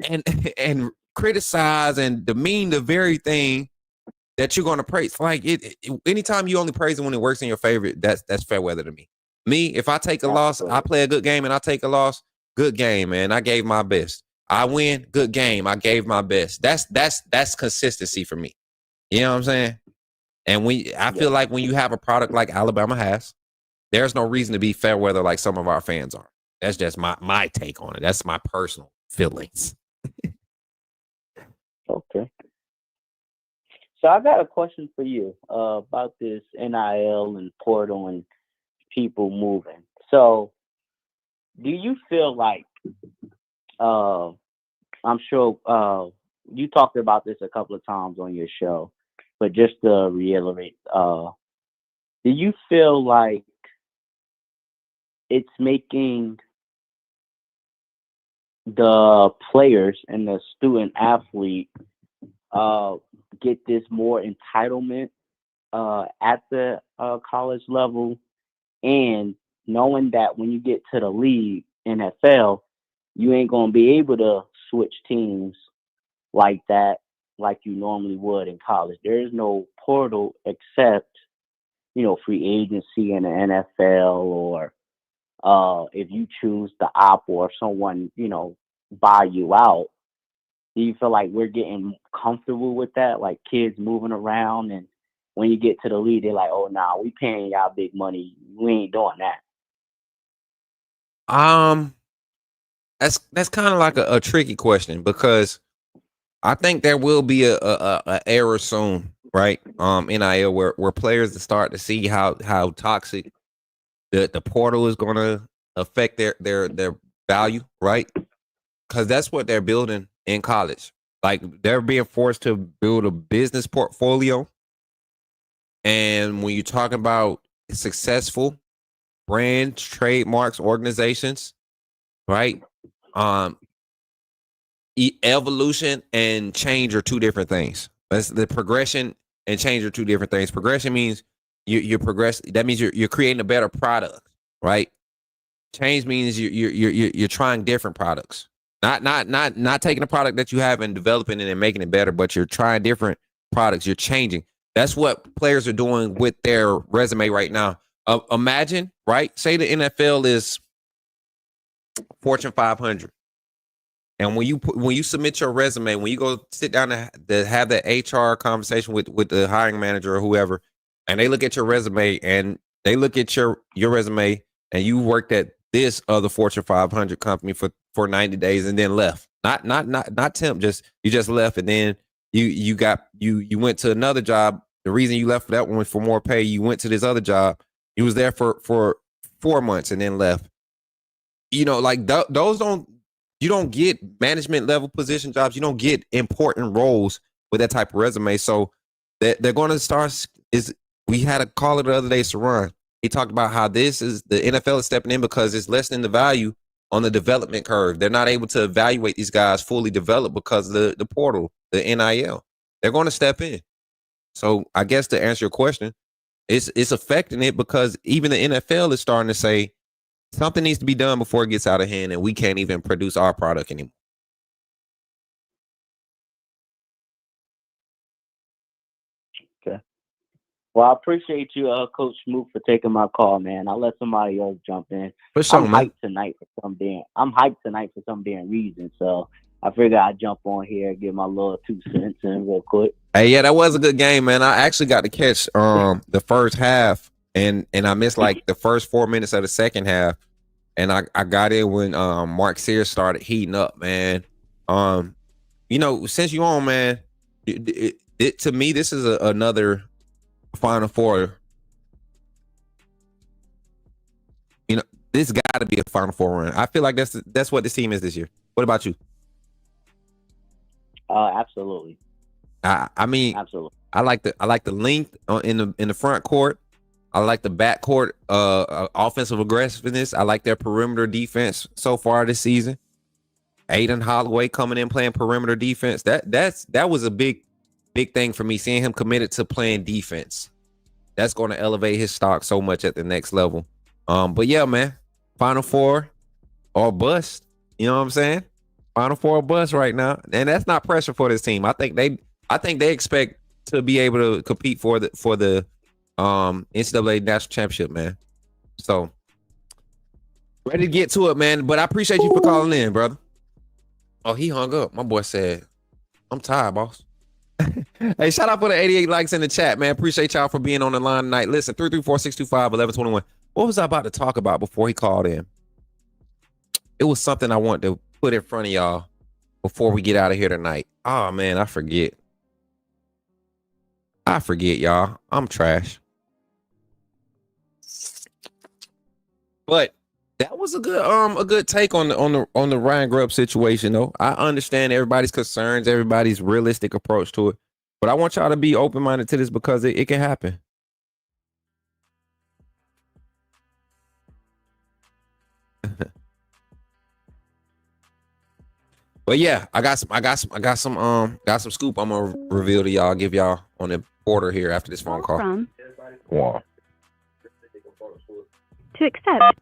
and criticize and demean the very thing that you're going to praise. Like, anytime you only praise it when it works in your favor, that's fair weather to me. If I take a loss, I play a good game, and I take a loss, good game, man. I gave my best. I win, good game. I gave my best. That's consistency for me. You know what I'm saying? And I feel like when you have a product like Alabama has, there's no reason to be fair weather like some of our fans are. That's just my take on it. That's my personal feelings. Okay. So I got a question for you about this NIL and portal and people moving. So do you feel like, I'm sure you talked about this a couple of times on your show, but just to reiterate, do you feel like it's making the players and the student athlete get this more entitlement at the college level, and knowing that when you get to the league, NFL, you ain't going to be able to switch teams like that, like you normally would in college? There is no portal except, free agency in the NFL, or if you choose to opt, or if someone, buy you out. Do you feel like we're getting comfortable with that? Like, kids moving around, and when you get to the league, they're like, oh, nah, we paying y'all big money. We ain't doing that. That's kind of like a tricky question, because I think there will be a era soon right? NIL, where players start to see how toxic the portal is going to affect their value, right? Because that's what they're building in college. Like they're being forced to build a business portfolio. And when you're talking about successful brands, trademarks, organizations, right? Evolution and change are two different things. That's the progression and change are two different things. Progression means you're progressing. That means you're creating a better product, right? Change means you're trying different products. Not taking a product that you have and developing it and making it better, but you're trying different products. You're changing. That's what players are doing with their resume right now. Imagine, right? Say the NFL is Fortune 500. And when you submit your resume, when you go sit down to have that HR conversation with the hiring manager or whoever, and they look at your resume and they look at your resume and you worked at this other Fortune 500 company for 90 days and then left. Not temp, you just left, and then you went to another job. The reason you left for that one was for more pay. You went to this other job. You was there for 4 months and then left. You know, like those don't. You don't get management level position jobs. You don't get important roles with that type of resume. So they're going to start. We had a caller the other day, Saran. He talked about how the NFL is stepping in because it's lessening the value on the development curve. They're not able to evaluate these guys fully developed because of the portal, the NIL. They're going to step in. So I guess to answer your question, it's affecting it because even the NFL is starting to say, something needs to be done before it gets out of hand, and we can't even produce our product anymore. Okay. Well, I appreciate you, Coach Smook, for taking my call, man. I'll let somebody else jump in. For sure, I'm man. hyped tonight for some damn reason. So I figured I'd jump on here and give my little 2 cents in real quick. Hey, yeah, that was a good game, man. I actually got to catch the first half, and I missed like the first 4 minutes of the second half. And I got in when Mark Sears started heating up, man. You know, since you on, man, to me, this is another Final Four. You know, this got to be a Final Four run. I feel like that's what this team is this year. What about you? Absolutely. I mean, Absolutely. I like the length in the front court. I like the backcourt offensive aggressiveness. I like their perimeter defense so far this season. Aiden Holloway coming in playing perimeter defense. That was a big thing for me, seeing him committed to playing defense. That's going to elevate his stock so much at the next level. But yeah, man, Final Four or bust. You know what I'm saying? Final Four or bust right now, and that's not pressure for this team. I think they expect to be able to compete for the NCAA national championship, man. So ready to get to it, man. But I appreciate you for calling in, brother. Oh, he hung up. My boy said, I'm tired, boss. Hey, shout out for the 88 likes in the chat, man. Appreciate y'all for being on the line tonight. Listen, 334-625-1121. What was I about to talk about before he called in? It was something I wanted to put in front of y'all before we get out of here tonight. Oh, man, I forget, y'all. I'm trash. But that was a good take on the Ryan Grubb situation, though. I understand everybody's concerns, everybody's realistic approach to it, but I want y'all to be open minded to this because it can happen. But yeah, I got some scoop I'm gonna reveal to y'all, give y'all on the porter here after this phone call. From Wow. to accept.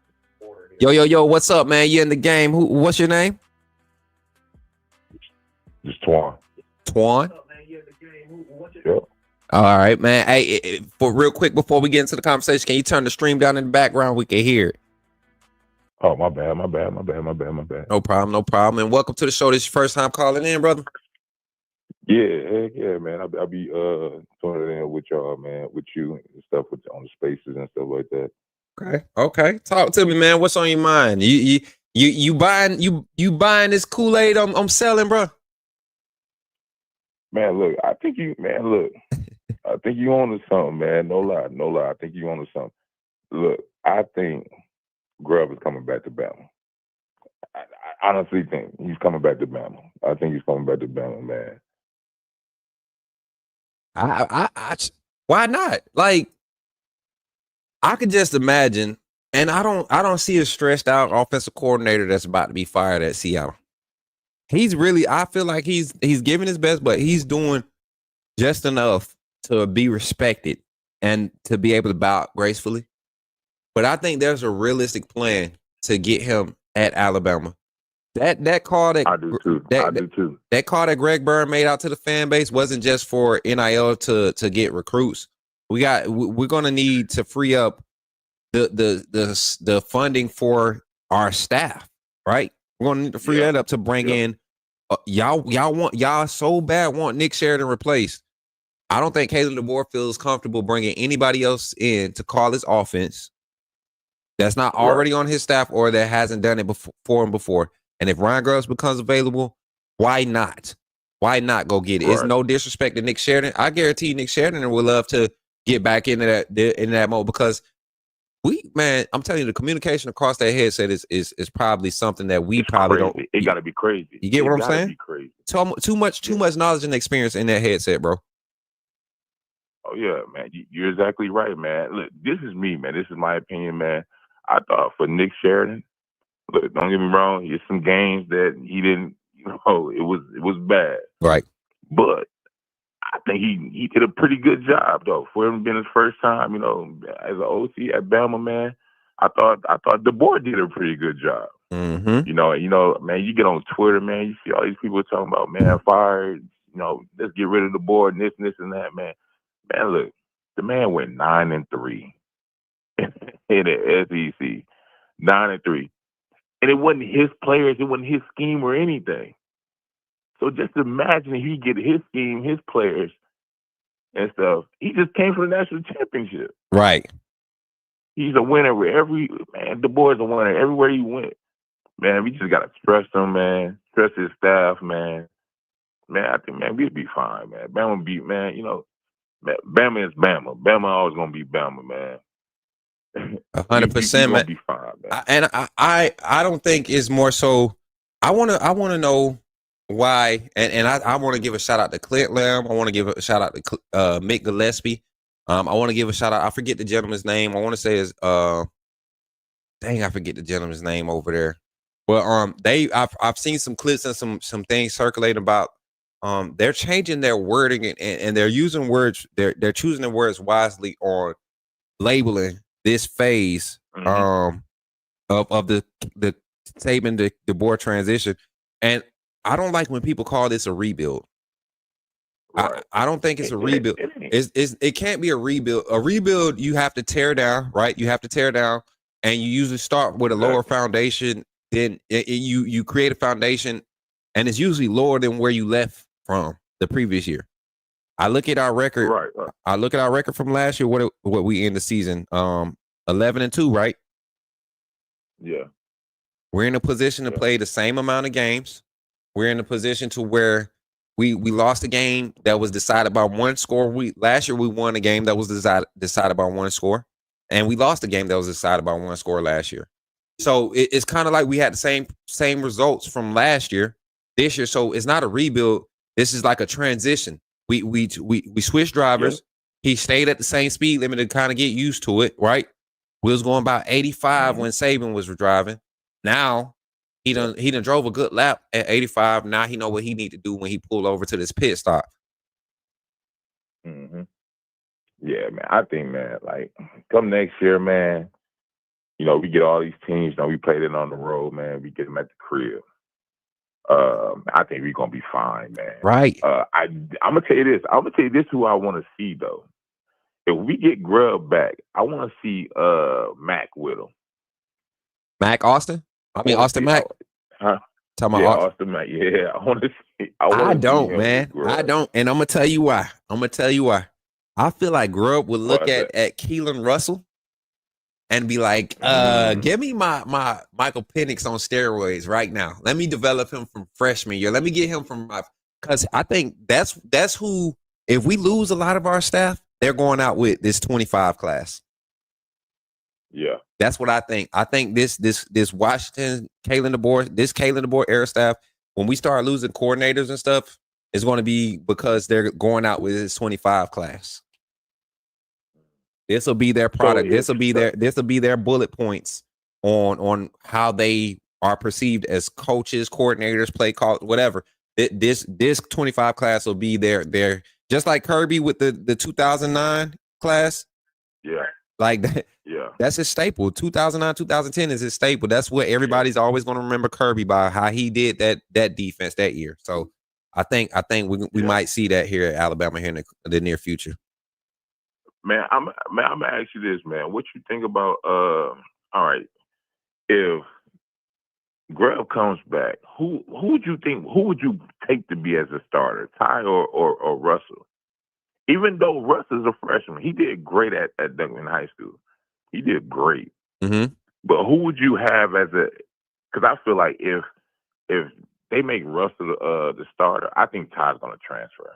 Yo, what's up, man? You in the game? What's your name? It's Twan. Twan? Yep. All right, man. Hey, for real quick before we get into the conversation, can you turn the stream down in the background? We can hear it. Oh, my bad. No problem. And welcome to the show. This is your first time calling in, brother? Yeah, man. I'll be tuning in with y'all, man, with you and stuff on the spaces and stuff like that. Okay. Talk to me, man. What's on your mind? You buying this Kool-Aid I'm selling, bro? Man, look, I think look. I think you on to something, man. No lie, no lie. I think you on to something. Look, I think Grubb is coming back to Bama. I honestly think he's coming back to Bama. I think he's coming back to Bama, man. Why not? Like, I could just imagine, and I don't see a stressed out offensive coordinator that's about to be fired at Seattle. He's really, I feel like he's giving his best, but he's doing just enough to be respected and to be able to bow out gracefully. But I think there's a realistic plan to get him at Alabama. That call that I do too. I do too. That call that Greg Byrne made out to the fan base wasn't just for NIL to get recruits. We're gonna need to free up the funding for our staff, right? We're gonna need to free that up to bring in y'all so bad want Nick Sheridan replaced. I don't think Caleb DeBoer feels comfortable bringing anybody else in to call his offense that's not already on his staff or that hasn't done it for him before. And if Ryan Grubbs becomes available, why not? Why not go get it? It's no disrespect to Nick Sheridan. I guarantee Nick Sheridan would love to get back into that mode because I'm telling you, the communication across that headset is probably something that we probably don't. It got to be crazy. You get what I'm saying? Be crazy. Too much knowledge and experience in that headset, bro. Oh yeah, man. You're exactly right, man. Look, this is me, man. This is my opinion, man. I thought for Nick Sheridan, look, don't get me wrong. There's some games that he didn't. It was bad, right? But I think he did a pretty good job though. For him being his first time, as an OC at Bama, man. I thought DeBoer did a pretty good job. Mm-hmm. Man. You get on Twitter, man. You see all these people talking about, man, fired. Let's get rid of DeBoer and this and that, man. Man, look, the man went 9-3 in the SEC, 9-3, and it wasn't his players, it wasn't his scheme or anything. So just imagine if he get his scheme, his players, and stuff. He just came from the national championship. Right. He's a winner the boy's a winner everywhere he went. Man, we just gotta trust him, man. Trust his staff, man. Man, I think, man, we'll be fine, man. Bama beat, man. Bama is Bama. Bama always gonna be Bama, man. 100%, man. Be fine, man. I don't think it's more so. I wanna know why, and I want to give a shout out to Clint Lamb. I want to give a shout out to Mick Gillespie. I want to give a shout out. I forget the gentleman's name. I want to say is I forget the gentleman's name over there. But I've seen some clips and some things circulating about they're changing their wording and they're using words. They're choosing their words wisely on labeling this phase of the Saban DeBoer transition. And I don't like when people call this a rebuild. Right. I don't think it's a rebuild. It can't be a rebuild. A rebuild, you have to tear down, right? You have to tear down, and you usually start with a lower foundation. Then you create a foundation, and it's usually lower than where you left from the previous year. I look at our record. Right. I look at our record from last year. What we end the season 11-2, right? Yeah. We're in a position to play the same amount of games. We're in a position to where we lost a game that was decided by one score. Last year we won a game that was decided by one score, and we lost a game that was decided by one score last year. So it's kind of like we had the same results from last year, this year. So it's not a rebuild. This is like a transition. We switched drivers. Yeah. He stayed at the same speed limit to kind of get used to it, right? We was going about 85 when Saban was driving. Now he done drove a good lap at 85. Now he know what he need to do when he pull over to this pit stop. Mm-hmm. Yeah, man. I think, man, like come next year, man. We get all these teams. We played it on the road, man. We get them at the crib. I think we're gonna be fine, man. Right. I'm gonna tell you this. I'm gonna tell you this. Who I want to see though. If we get Grubb back, I want to see Mac with him. Mac Austin? I mean Austin Mac. Huh? Talking about Austin Mac. Yeah, I want to see. I don't, man. I don't, and I'm gonna tell you why. I feel like Grubb would look at Keelan Russell and be like, give me my Michael Penix on steroids right now. Let me develop him from freshman year. Let me get him from because I think that's who if we lose a lot of our staff, they're going out with this 25 class. Yeah. That's what I think. I think this Washington Kalen DeBoer era staff, when we start losing coordinators and stuff, is going to be because they're going out with this 25 class. This will be their product. This will be their bullet points on how they are perceived as coaches, coordinators, play call, whatever. This 25 class will be their just like Kirby with the 2009 class. Yeah. Like that. Yeah. That's his staple. 2009, 2010 is his staple. That's what everybody's always going to remember Kirby by, how he did that defense that year. So I think we might see that here at Alabama here in the near future. Man, I'm gonna ask you this, man. What you think about all right, if Grubb comes back, who would you take to be as a starter, Ty or Russell? Even though Russ is a freshman, he did great at Duncan High School. He did great. Mm-hmm. But who would you have as a? Because I feel like if they make Russell the starter, I think Ty's gonna transfer.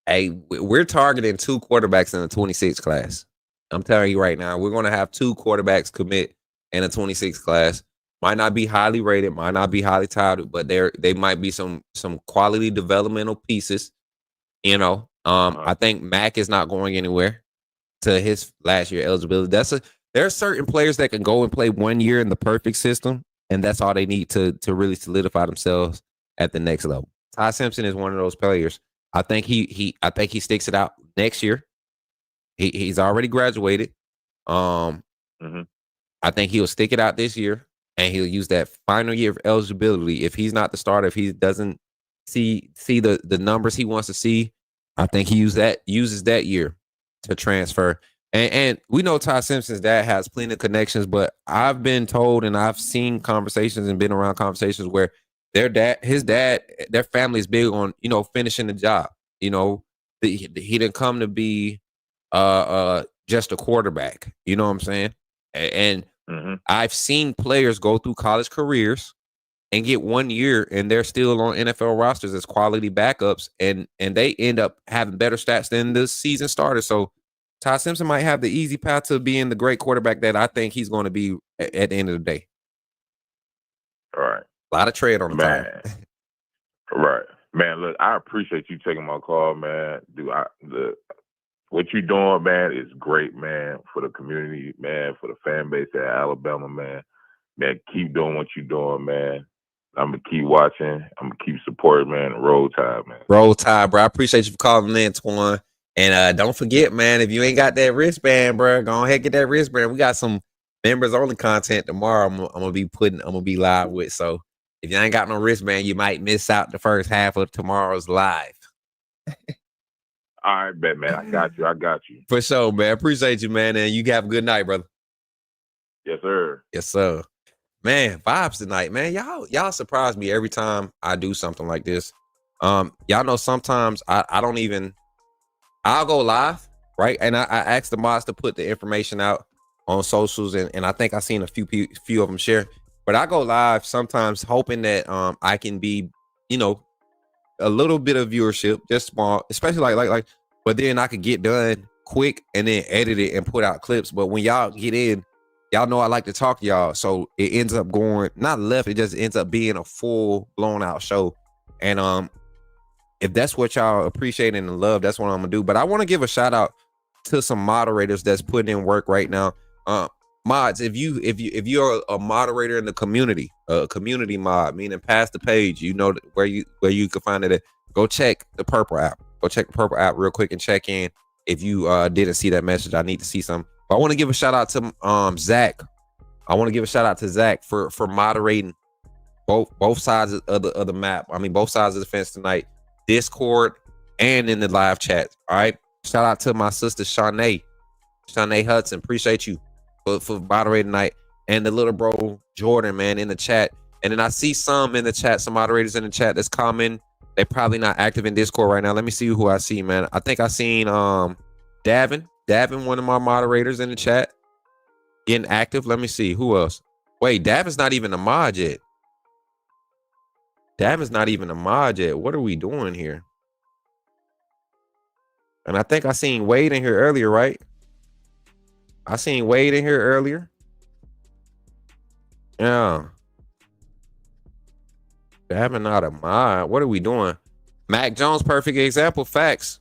Hey, we're targeting 2 quarterbacks in the 26 class. I'm telling you right now, we're going to have 2 quarterbacks commit in a 26 class. Might not be highly rated, might not be highly touted, but they might be some quality developmental pieces. You know, I think Mac is not going anywhere to his last year eligibility. There are certain players that can go and play 1 year in the perfect system, and that's all they need to really solidify themselves at the next level. Ty Simpson is one of those players. I think he sticks it out next year. He's already graduated. Mm-hmm. I think he'll stick it out this year, and he'll use that final year of eligibility. If he's not the starter, if he doesn't see the numbers he wants to see, I think he uses that year to transfer. And we know Ty Simpson's dad has plenty of connections, but I've been told and I've seen conversations and been around conversations where his dad, their family is big on, finishing the job. He didn't come to be just a quarterback. You know what I'm saying? And mm-hmm. I've seen players go through college careers and get 1 year and they're still on NFL rosters as quality backups, and they end up having better stats than the season starter. So Ty Simpson might have the easy path to being the great quarterback that I think he's going to be at the end of the day. All right. A lot of tread on the man. time. Right. Man, look, I appreciate you taking my call, man. What you doing, man, is great, man, for the community, man, for the fan base at Alabama, man. Man, keep doing what you're doing, man. I'm going to keep watching. I'm going to keep supporting, man. Roll Tide, man. Roll Tide, bro. I appreciate you for calling in, Twan. And don't forget, man, if you ain't got that wristband, bro, go ahead and get that wristband. We got some members only content tomorrow I'm gonna be live with. So if you ain't got no wristband, you might miss out the first half of tomorrow's live. All right, bet, man. I got you. For sure, man. Appreciate you, man. And you have a good night, brother. Yes, sir. Yes, sir. Man, vibes tonight, man. Y'all surprise me every time I do something like this. Y'all know sometimes I'll go live, right? And I asked the mods to put the information out on socials, and I think I seen a few of them share. But I go live sometimes hoping that I can be, a little bit of viewership, just small, especially like. But then I could get done quick and then edit it and put out clips. But when y'all get in, y'all know I like to talk to y'all, so it ends up going not left. It just ends up being a full blown out show. And if that's what y'all appreciate and love, that's what I'm gonna do. But I want to give a shout out to some moderators that's putting in work right now. Mods, if you're a moderator in the community, a community mod, meaning pass the page, where you can find it at, go check the Purple app. Go check the Purple app real quick and check in. If you didn't see that message, I need to see some. But I want to give a shout out to Zack. I want to give a shout out to Zack for moderating both sides of the map. I mean, both sides of the fence tonight. Discord and in the live chat. All right. Shout out to my sister Shanae Hudson. Appreciate you for moderating tonight. And the little bro Jordan, man, in the chat. And then I see some in the chat, some moderators in the chat that's commenting. They're probably not active in Discord right now. Let me see who I see, man. I think I seen Davin, one of my moderators in the chat, getting active. Let me see who else. Wait, Davin's not even a mod yet. Davin's not even a mod yet. What are we doing here? And I think I seen Wade in here earlier, right? I seen Wade in here earlier. Yeah. Davin not a mod. What are we doing? Mac Jones, perfect example. Facts.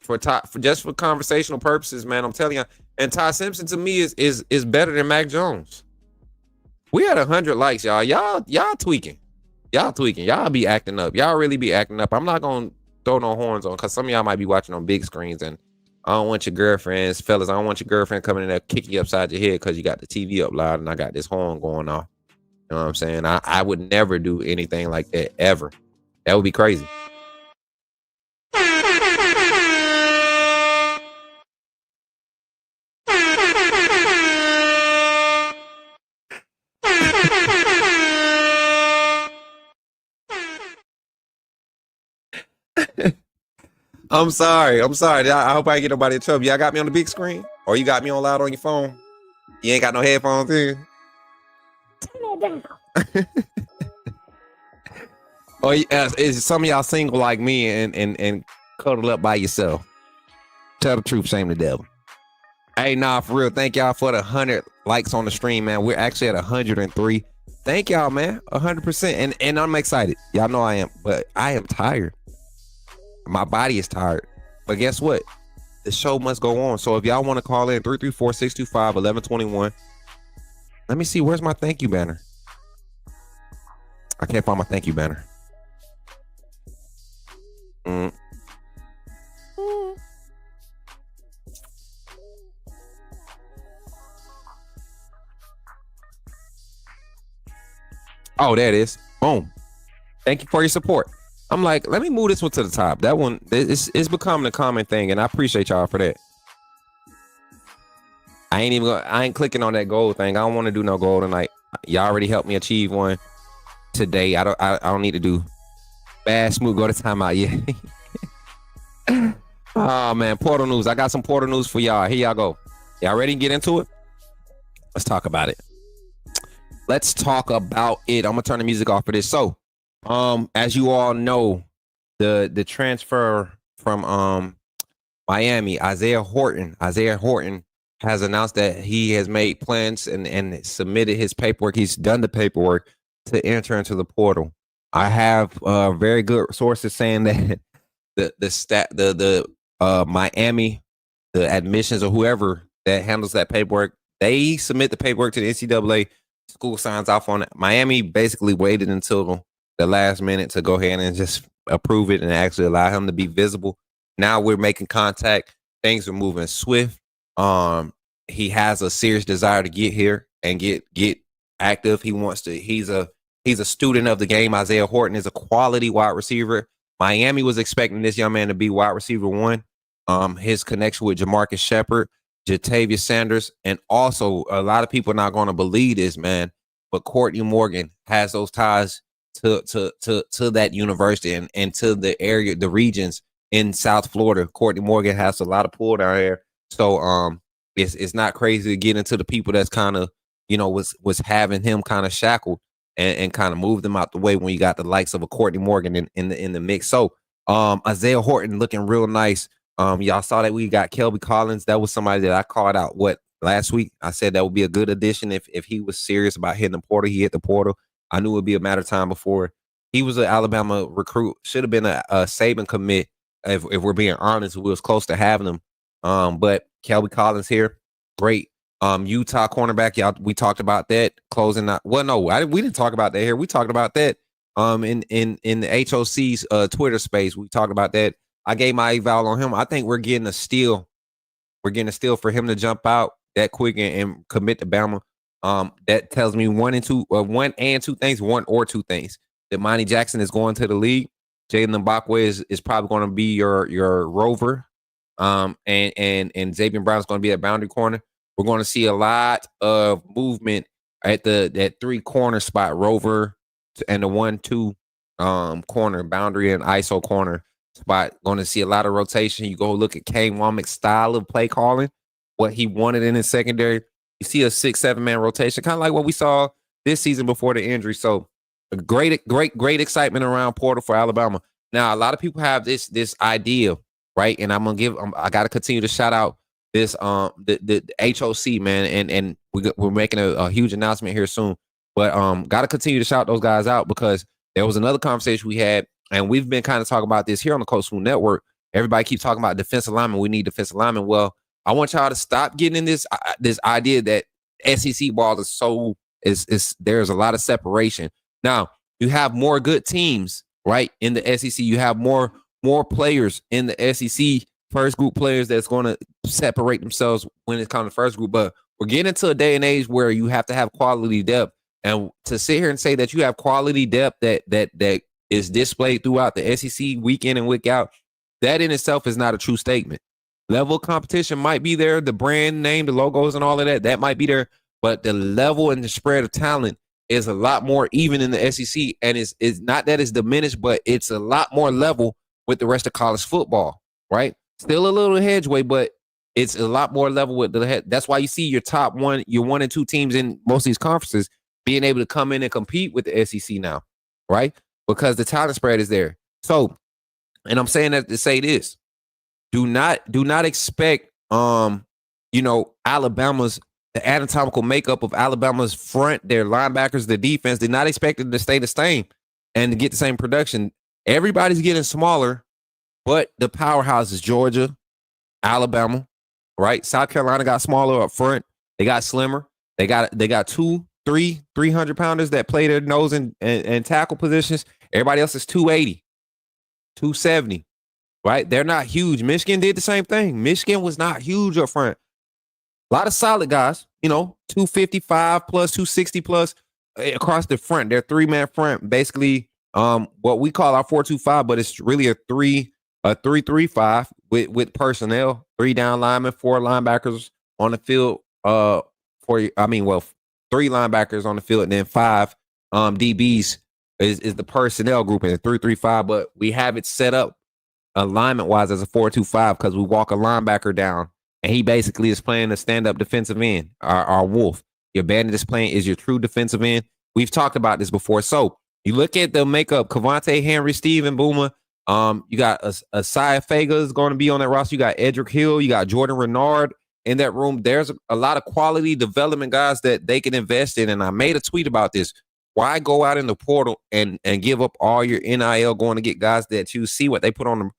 For just for conversational purposes, man. I'm telling you. And Ty Simpson to me is better than Mac Jones. We had 100 likes, y'all. Y'all tweaking. Y'all tweaking. Y'all be acting up. Y'all really be acting up. I'm not gonna throw no horns on because some of y'all might be watching on big screens, and I don't want your girlfriends, fellas. I don't want your girlfriend coming in there kicking you upside your head because you got the TV up loud and I got this horn going off. You know what I'm saying? I would never do anything like that ever. That would be crazy. I'm sorry. I hope I ain't get nobody in trouble. Y'all got me on the big screen? Or you got me on loud on your phone? You ain't got no headphones in? Or is some of y'all single like me and cuddle up by yourself? Tell the truth, shame the devil. Hey, nah, for real. Thank y'all for the 100 likes on the stream, man. We're actually at 103. Thank y'all, man. 100%. And I'm excited. Y'all know I am. But I am tired. My body is tired. But guess what? The show must go on. So if y'all want to call in 334-625-1121. Let me see. Where's my thank you banner? I can't find my thank you banner. Oh, there it is. Boom. Thank you for your support. I'm like, let me move this one to the top. That one it's becoming a common thing, and I appreciate y'all for that. I ain't clicking on that gold thing. I don't want to do no gold tonight. Y'all already helped me achieve one today. I don't need to do bad smooth go to timeout. Yeah. Oh man, Portal news. I got some Portal news for y'all. Here y'all go. Y'all ready to get into it? Let's talk about it. Let's talk about it. I'm gonna turn the music off for this. So, as you all know, the transfer from Miami, Isaiah Horton has announced that he has made plans and submitted his paperwork. He's done the paperwork to enter into the portal. I have very good sources saying that the Miami, the admissions or whoever that handles that paperwork, they submit the paperwork to the NCAA. School signs off on it. Miami basically waited until the last minute to go ahead and just approve it and actually allow him to be visible. Now we're making contact. Things are moving swift. He has a serious desire to get here and get active. He wants to. He's a student of the game. Isaiah Horton is a quality wide receiver. Miami was expecting this young man to be wide receiver one. His connection with Jamarcus Shepard, Jatavius Sanders, and also a lot of people are not going to believe this, man, but Courtney Morgan has those ties to that university and to the area, the regions in South Florida. Courtney Morgan has a lot of pull down here. So it's not crazy to get into the people that's kind of, was having him kind of shackled and kind of moved them out the way when you got the likes of a Courtney Morgan in the mix. So Isaiah Horton looking real nice. Y'all saw that we got Kelby Collins. That was somebody that I called out last week. I said that would be a good addition if he was serious about hitting the portal. He hit the portal. I knew it would be a matter of time before. He was an Alabama recruit. Should have been a Saban commit if we're being honest. We was close to having him. But Kelby Collins here, great. Utah cornerback, y'all. We talked about that closing out. Well, no, we didn't talk about that here. We talked about that in the HOC's Twitter space. We talked about that. I gave my eval on him. I think we're getting a steal. We're getting a steal for him to jump out that quick and commit to Bama. That tells me one and two things. That Monty Jackson is going to the league. Jalen Mbakwe is probably going to be your rover. And Xavier Brown is going to be at boundary corner. We're going to see a lot of movement at that 3 corner spot, rover, and the 1-2 corner, boundary and ISO corner spot. Going to see a lot of rotation. You go look at Kane Womack's style of play calling, what he wanted in his secondary. You see a 6-7 man rotation, kind of like what we saw this season before the injury. So Great excitement around portal for Alabama. Now, a lot of people have this idea, right? And I'm gonna I got to continue to shout out this the HOC, man, and we're making a huge announcement here soon. But got to continue to shout those guys out because there was another conversation we had, and we've been kind of talking about this here on the Coach Swoon Network. Everybody keeps talking about defensive linemen. We need defensive linemen. Well, I want y'all to stop getting in this idea that SEC ball is there's a lot of separation. Now, you have more good teams, right? In the SEC, you have more players in the SEC, first group players that's going to separate themselves when it comes to first group. But we're getting into a day and age where you have to have quality depth. And to sit here and say that you have quality depth that is displayed throughout the SEC week in and week out, that in itself is not a true statement. Level of competition might be there, the brand name, the logos, and all of that might be there, but the level and the spread of talent is a lot more even in the SEC, and it's not that it's diminished, but it's a lot more level with the rest of college football, right? Still a little hedgeway, but it's a lot more level with the head. That's why you see your top one, your 1 and 2 teams in most of these conferences being able to come in and compete with the SEC now, right? Because the talent spread is there. So, and I'm saying that to say this. Do not expect Alabama's the anatomical makeup of Alabama's front, their linebackers, the defense, they're not expected to stay the same and to get the same production. Everybody's getting smaller, but the powerhouses, Georgia, Alabama, right? South Carolina got smaller up front. They got slimmer. They got 300-pounders that play their nose and tackle positions. Everybody else is 280, 270. Right? They're not huge. Michigan did the same thing. Michigan was not huge up front. A lot of solid guys, 255 plus, 260 plus across the front. They're 3-man front, basically what we call our 4-2-5, but it's really a 3-3-5 with personnel, 3 down linemen, 4 linebackers on the field, 3 linebackers on the field, and then 5 DBs is the personnel group in 3-3-5, but we have it set up alignment-wise as a 4-2-5 because we walk a linebacker down, and he basically is playing a stand-up defensive end, our wolf. Your bandit is your true defensive end. We've talked about this before. So you look at the makeup, Cavante, Henry, Steven Boomer. You got Asaya Faga is going to be on that roster. You got Edric Hill. You got Jordan Renard in that room. There's a lot of quality development guys that they can invest in, and I made a tweet about this. Why go out in the portal and give up all your NIL going to get guys that you see what they put on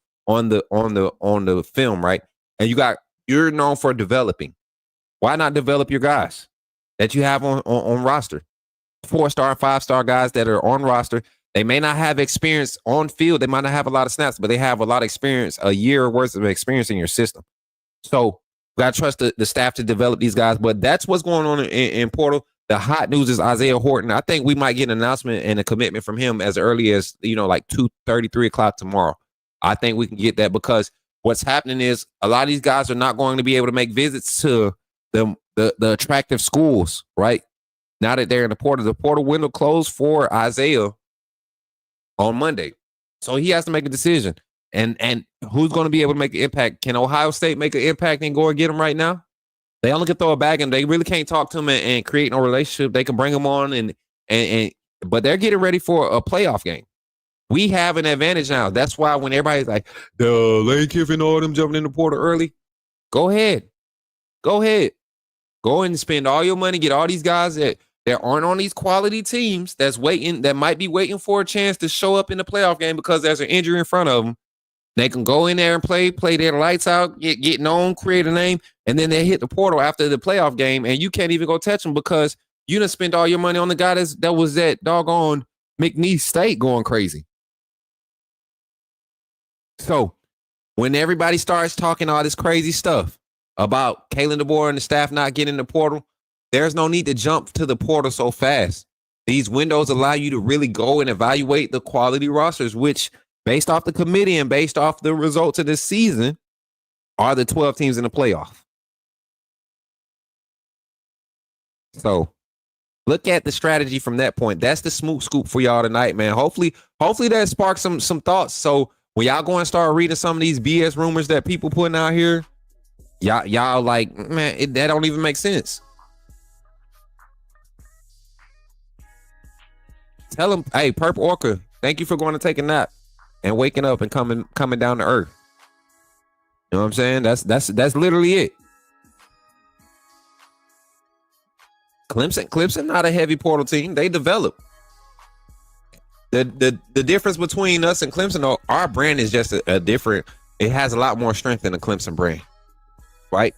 the film, right? And you're known for developing. Why not develop your guys that you have on roster? 4-star, 5-star guys that are on roster. They may not have experience on field. They might not have a lot of snaps, but they have a lot of experience, a year worth of experience in your system. So you got to trust the staff to develop these guys. But that's what's going on in portal. The hot news is Isaiah Horton. I think we might get an announcement and a commitment from him as early as, like 2:30, 3 o'clock tomorrow. I think we can get that because what's happening is a lot of these guys are not going to be able to make visits to the attractive schools, right? Now that they're in the portal window closed for Isaiah on Monday. So he has to make a decision. And who's going to be able to make an impact? Can Ohio State make an impact and go and get him right now? They only can throw a bag and they really can't talk to him and create no relationship. They can bring him on but they're getting ready for a playoff game. We have an advantage now. That's why when everybody's like, the Lane Kiffin, all them jumping in the portal early, go ahead. Go and spend all your money, get all these guys that aren't on these quality teams that might be waiting for a chance to show up in the playoff game because there's an injury in front of them. They can go in there and play their lights out, get known, create a name, and then they hit the portal after the playoff game, and you can't even go touch them because you done spent all your money on the guy that was at doggone McNeese State going crazy. So when everybody starts talking all this crazy stuff about Kalen DeBoer and the staff not getting in the portal, there's no need to jump to the portal so fast. These windows allow you to really go and evaluate the quality rosters, which based off the committee and based off the results of this season are the 12 teams in the playoff. So look at the strategy from that point. That's the Smook Scoop for y'all tonight, man. Hopefully that sparks some thoughts. So when y'all go and start reading some of these BS rumors that people putting out here, y'all like, man, that don't even make sense. Tell him, hey, Purple Orca, thank you for going to take a nap and waking up and coming down to earth. You know what I'm saying? That's literally it. Clemson, not a heavy portal team. They develop. The difference between us and Clemson, though, our brand is just a different. It has a lot more strength than the Clemson brand, right?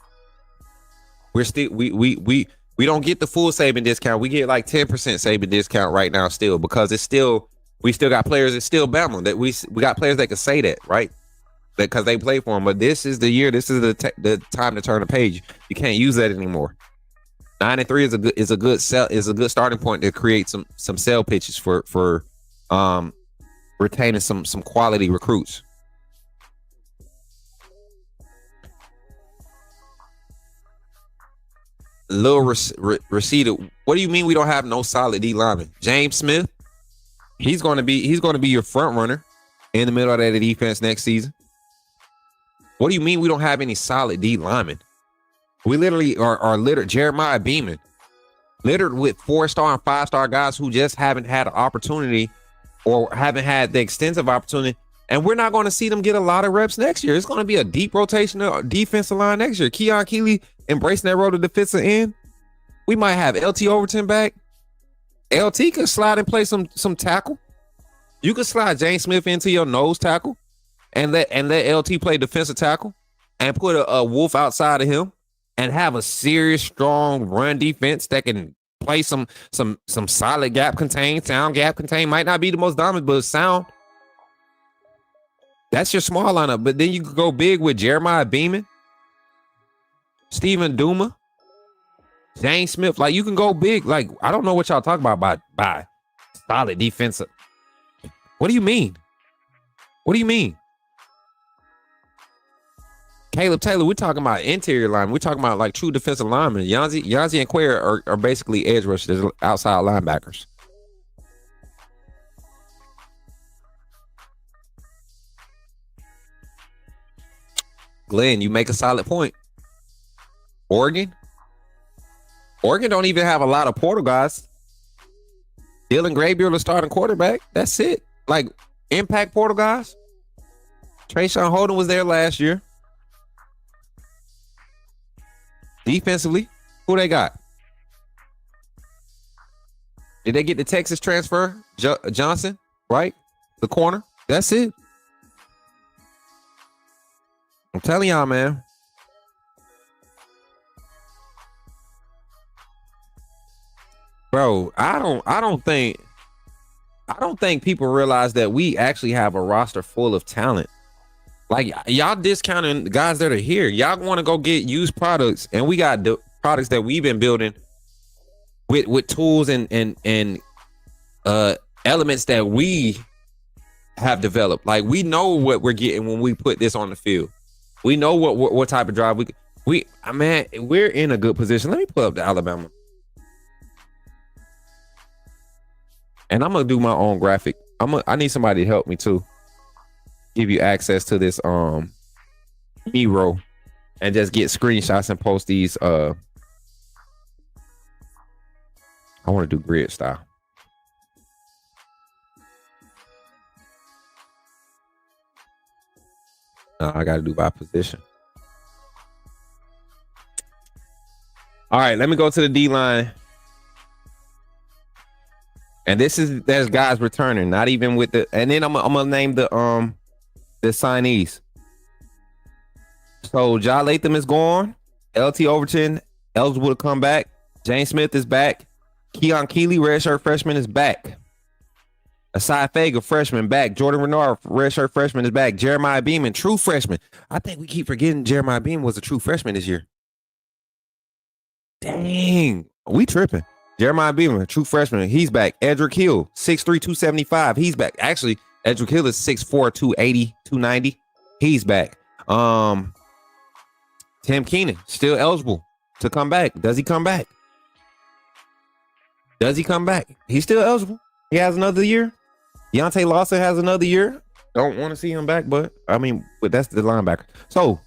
We're still we don't get the full Saban discount. We get like 10% Saban discount right now still, because we still got players. It's still Bama that we got players that can say that, right? Because they play for them. But this is the year. This is the time to turn the page. You can't use that anymore. 9-3 is a good starting point to create some sell pitches for retaining some quality recruits. Lil Rashida, what do you mean we don't have no solid D lineman? James Smith, he's going to be your front runner in the middle of that defense next season. What do you mean we don't have any solid D linemen? We literally are littered. Jeremiah Beeman, littered with 4-star and 5-star guys who just haven't had an opportunity or haven't had the extensive opportunity. And we're not going to see them get a lot of reps next year. It's going to be a deep rotation of defensive line next year. Keon Keeley embracing that role to defensive end. We might have LT Overton back. LT could slide and play some tackle. You could slide James Smith into your nose tackle and let LT play defensive tackle and put a Wolf outside of him and have a serious, strong run defense that can play some solid gap contain, sound gap contain. Might not be the most dominant, but sound. That's your small lineup. But then you could go big with Jeremiah Beeman, Stephen Duma, James Smith. Like, you can go big. Like, I don't know what y'all talk about by solid defensive. What do you mean? What do you mean? Caleb Taylor, we're talking about interior linemen. We're talking about like true defensive linemen. Yanzi and Quare are basically edge rushers, outside linebackers. Glenn, you make a solid point. Oregon don't even have a lot of portal guys. Dylan Graybeard, the starting quarterback. That's it. Like, impact portal guys. Trayshawn Holden was there last year. Defensively, who they got? Did they get the Texas transfer? Johnson, right? The corner. That's it. I'm telling y'all, man. Bro, I don't think people realize that we actually have a roster full of talent. Like, y'all discounting the guys that are here. Y'all want to go get used products, and we got the products that we've been building with tools and elements that we have developed. Like, we know what we're getting when we put this on the field. We know what type of drive we're in a good position. Let me pull up the Alabama. And I'm gonna do my own graphic. I need somebody to help me too. Give you access to this Miro and just get screenshots and post these. I want to do grid style. I got to do by position. All right, let me go to the D line. And there's guys returning, not even with the. And then I'm gonna name the signees. So Ja Latham is gone. LT Overton eligible to come back. James Smith is back. Keon Keeley, redshirt freshman, is back. Asai Faga, freshman, back. Jordan Renard, redshirt freshman, is back. Jeremiah Beeman, true freshman. I think we keep forgetting Jeremiah Beeman was a true freshman this year. Dang, we tripping. Jeremiah Beeman, true freshman, he's back. Edric Hill, 6'3", 275, he's back. Actually, Edric Hill is 6'4", 280, 290. He's back. Tim Keenan, still eligible to come back. Does he come back? He's still eligible. He has another year. Deontay Lawson has another year. Don't want to see him back, but that's the linebacker. So,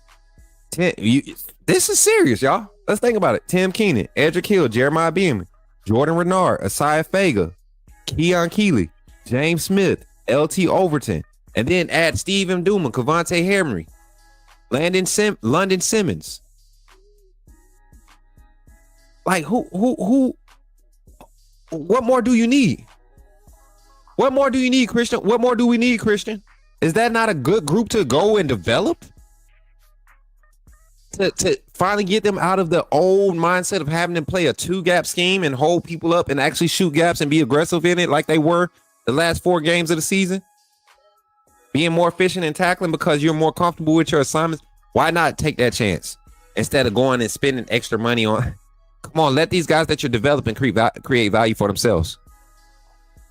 this is serious, y'all. Let's think about it. Tim Keenan, Edric Hill, Jeremiah Beeman, Jordan Renard, Asai Faga, Keon Keeley, James Smith, LT Overton, and then add Steve M. Duma, Cavante Henry, London Simmons. Like who? What more do you need? What more do you need, Christian? What more do we need, Christian? Is that not a good group to go and develop? To finally get them out of the old mindset of having to play a 2-gap scheme and hold people up and actually shoot gaps and be aggressive in it like they were the last 4 games of the season? Being more efficient in tackling because you're more comfortable with your assignments. Why not take that chance instead of going and spending extra money on? Come on, let these guys that you're developing create value for themselves.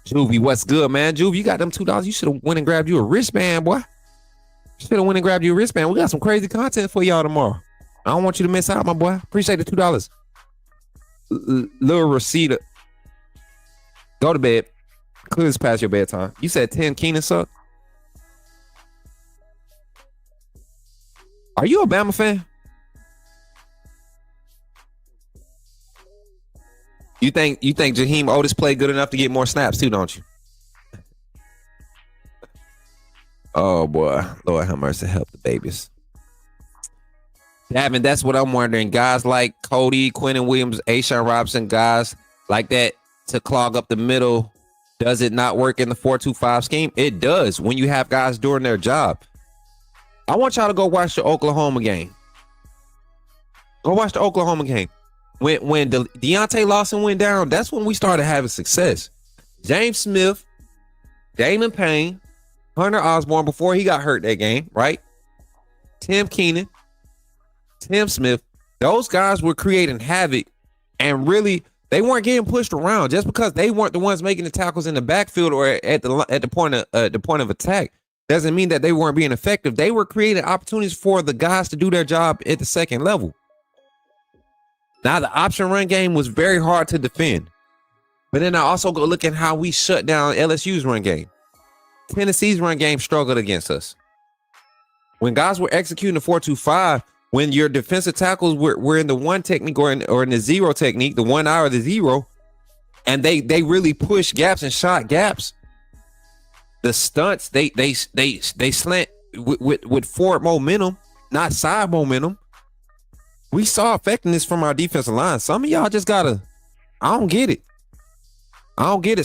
Juvie, what's good, man? Juvie, you got them $2. You should have went and grabbed you a wristband, boy. Should have went and grabbed you a wristband. We got some crazy content for y'all tomorrow. I don't want you to miss out, my boy. Appreciate the $2. Little receipt. Go to bed. Clear this past your bedtime. You said 10 Keenan suck. Are you a Bama fan? You think Jaheim Otis played good enough to get more snaps too, don't you? Oh boy, Lord have mercy, help the babies. Davin, that's what I'm wondering. Guys like Cody, Quentin Williams, Ashawn Robinson, guys like that to clog up the middle. Does it not work in the 4-2-5 scheme? It does when you have guys doing their job. I want y'all to go watch the Oklahoma game. Go watch the Oklahoma game. When Deontay Lawson went down, that's when we started having success. James Smith, Damon Payne, Hunter Osborne before he got hurt that game, right? Tim Keenan, Tim Smith, those guys were creating havoc, and really they weren't getting pushed around just because they weren't the ones making the tackles in the backfield or at the point of attack. Doesn't mean that they weren't being effective. They were creating opportunities for the guys to do their job at the second level. Now, the option run game was very hard to defend. But then I also go look at how we shut down LSU's run game. Tennessee's run game struggled against us. When guys were executing the 4-2-5, when your defensive tackles were in the 1 technique or in the 0 technique, the 1 eye or the 0, and they really pushed gaps and shot gaps, the stunts, they slant with forward momentum, not side momentum. We saw effectiveness from our defensive line. Some of y'all just gotta, I don't get it.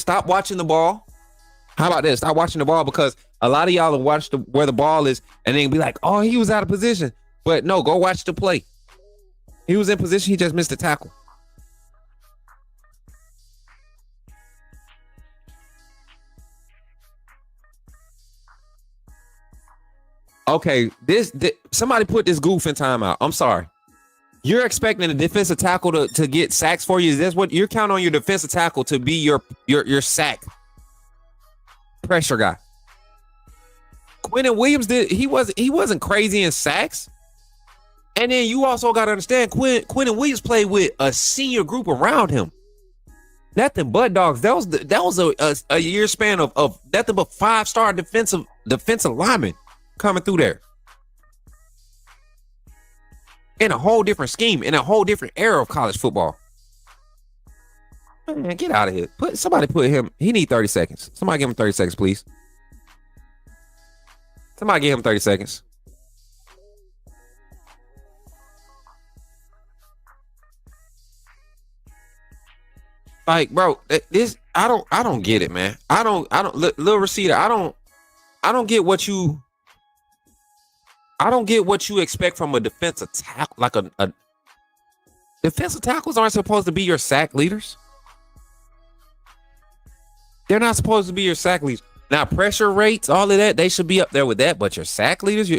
Stop watching the ball. How about this? Stop watching the ball, because a lot of y'all will watch where the ball is and then be like, oh, he was out of position. But no, go watch the play. He was in position. He just missed the tackle. Okay, this somebody put this goof in timeout. I'm sorry. You're expecting a defensive tackle to get sacks for you. Is that what you're counting on your defensive tackle to be your sack pressure guy? Quentin Williams he wasn't crazy in sacks. And then you also got to understand Quentin Williams played with a senior group around him. Nothing but dogs. That was a year span of nothing but 5-star defensive linemen coming through there. In a whole different scheme, in a whole different era of college football. Man, get out of here. Somebody put him. He need 30 seconds. Somebody give him 30 seconds, please. Somebody give him 30 seconds. Like, bro, this I don't get it, man. I don't little receiver. I don't get what you expect from a defensive tackle. Like a defensive tackles aren't supposed to be your sack leaders. They're not supposed to be your sack leaders. Now, pressure rates, all of that, they should be up there with that. But your sack leaders,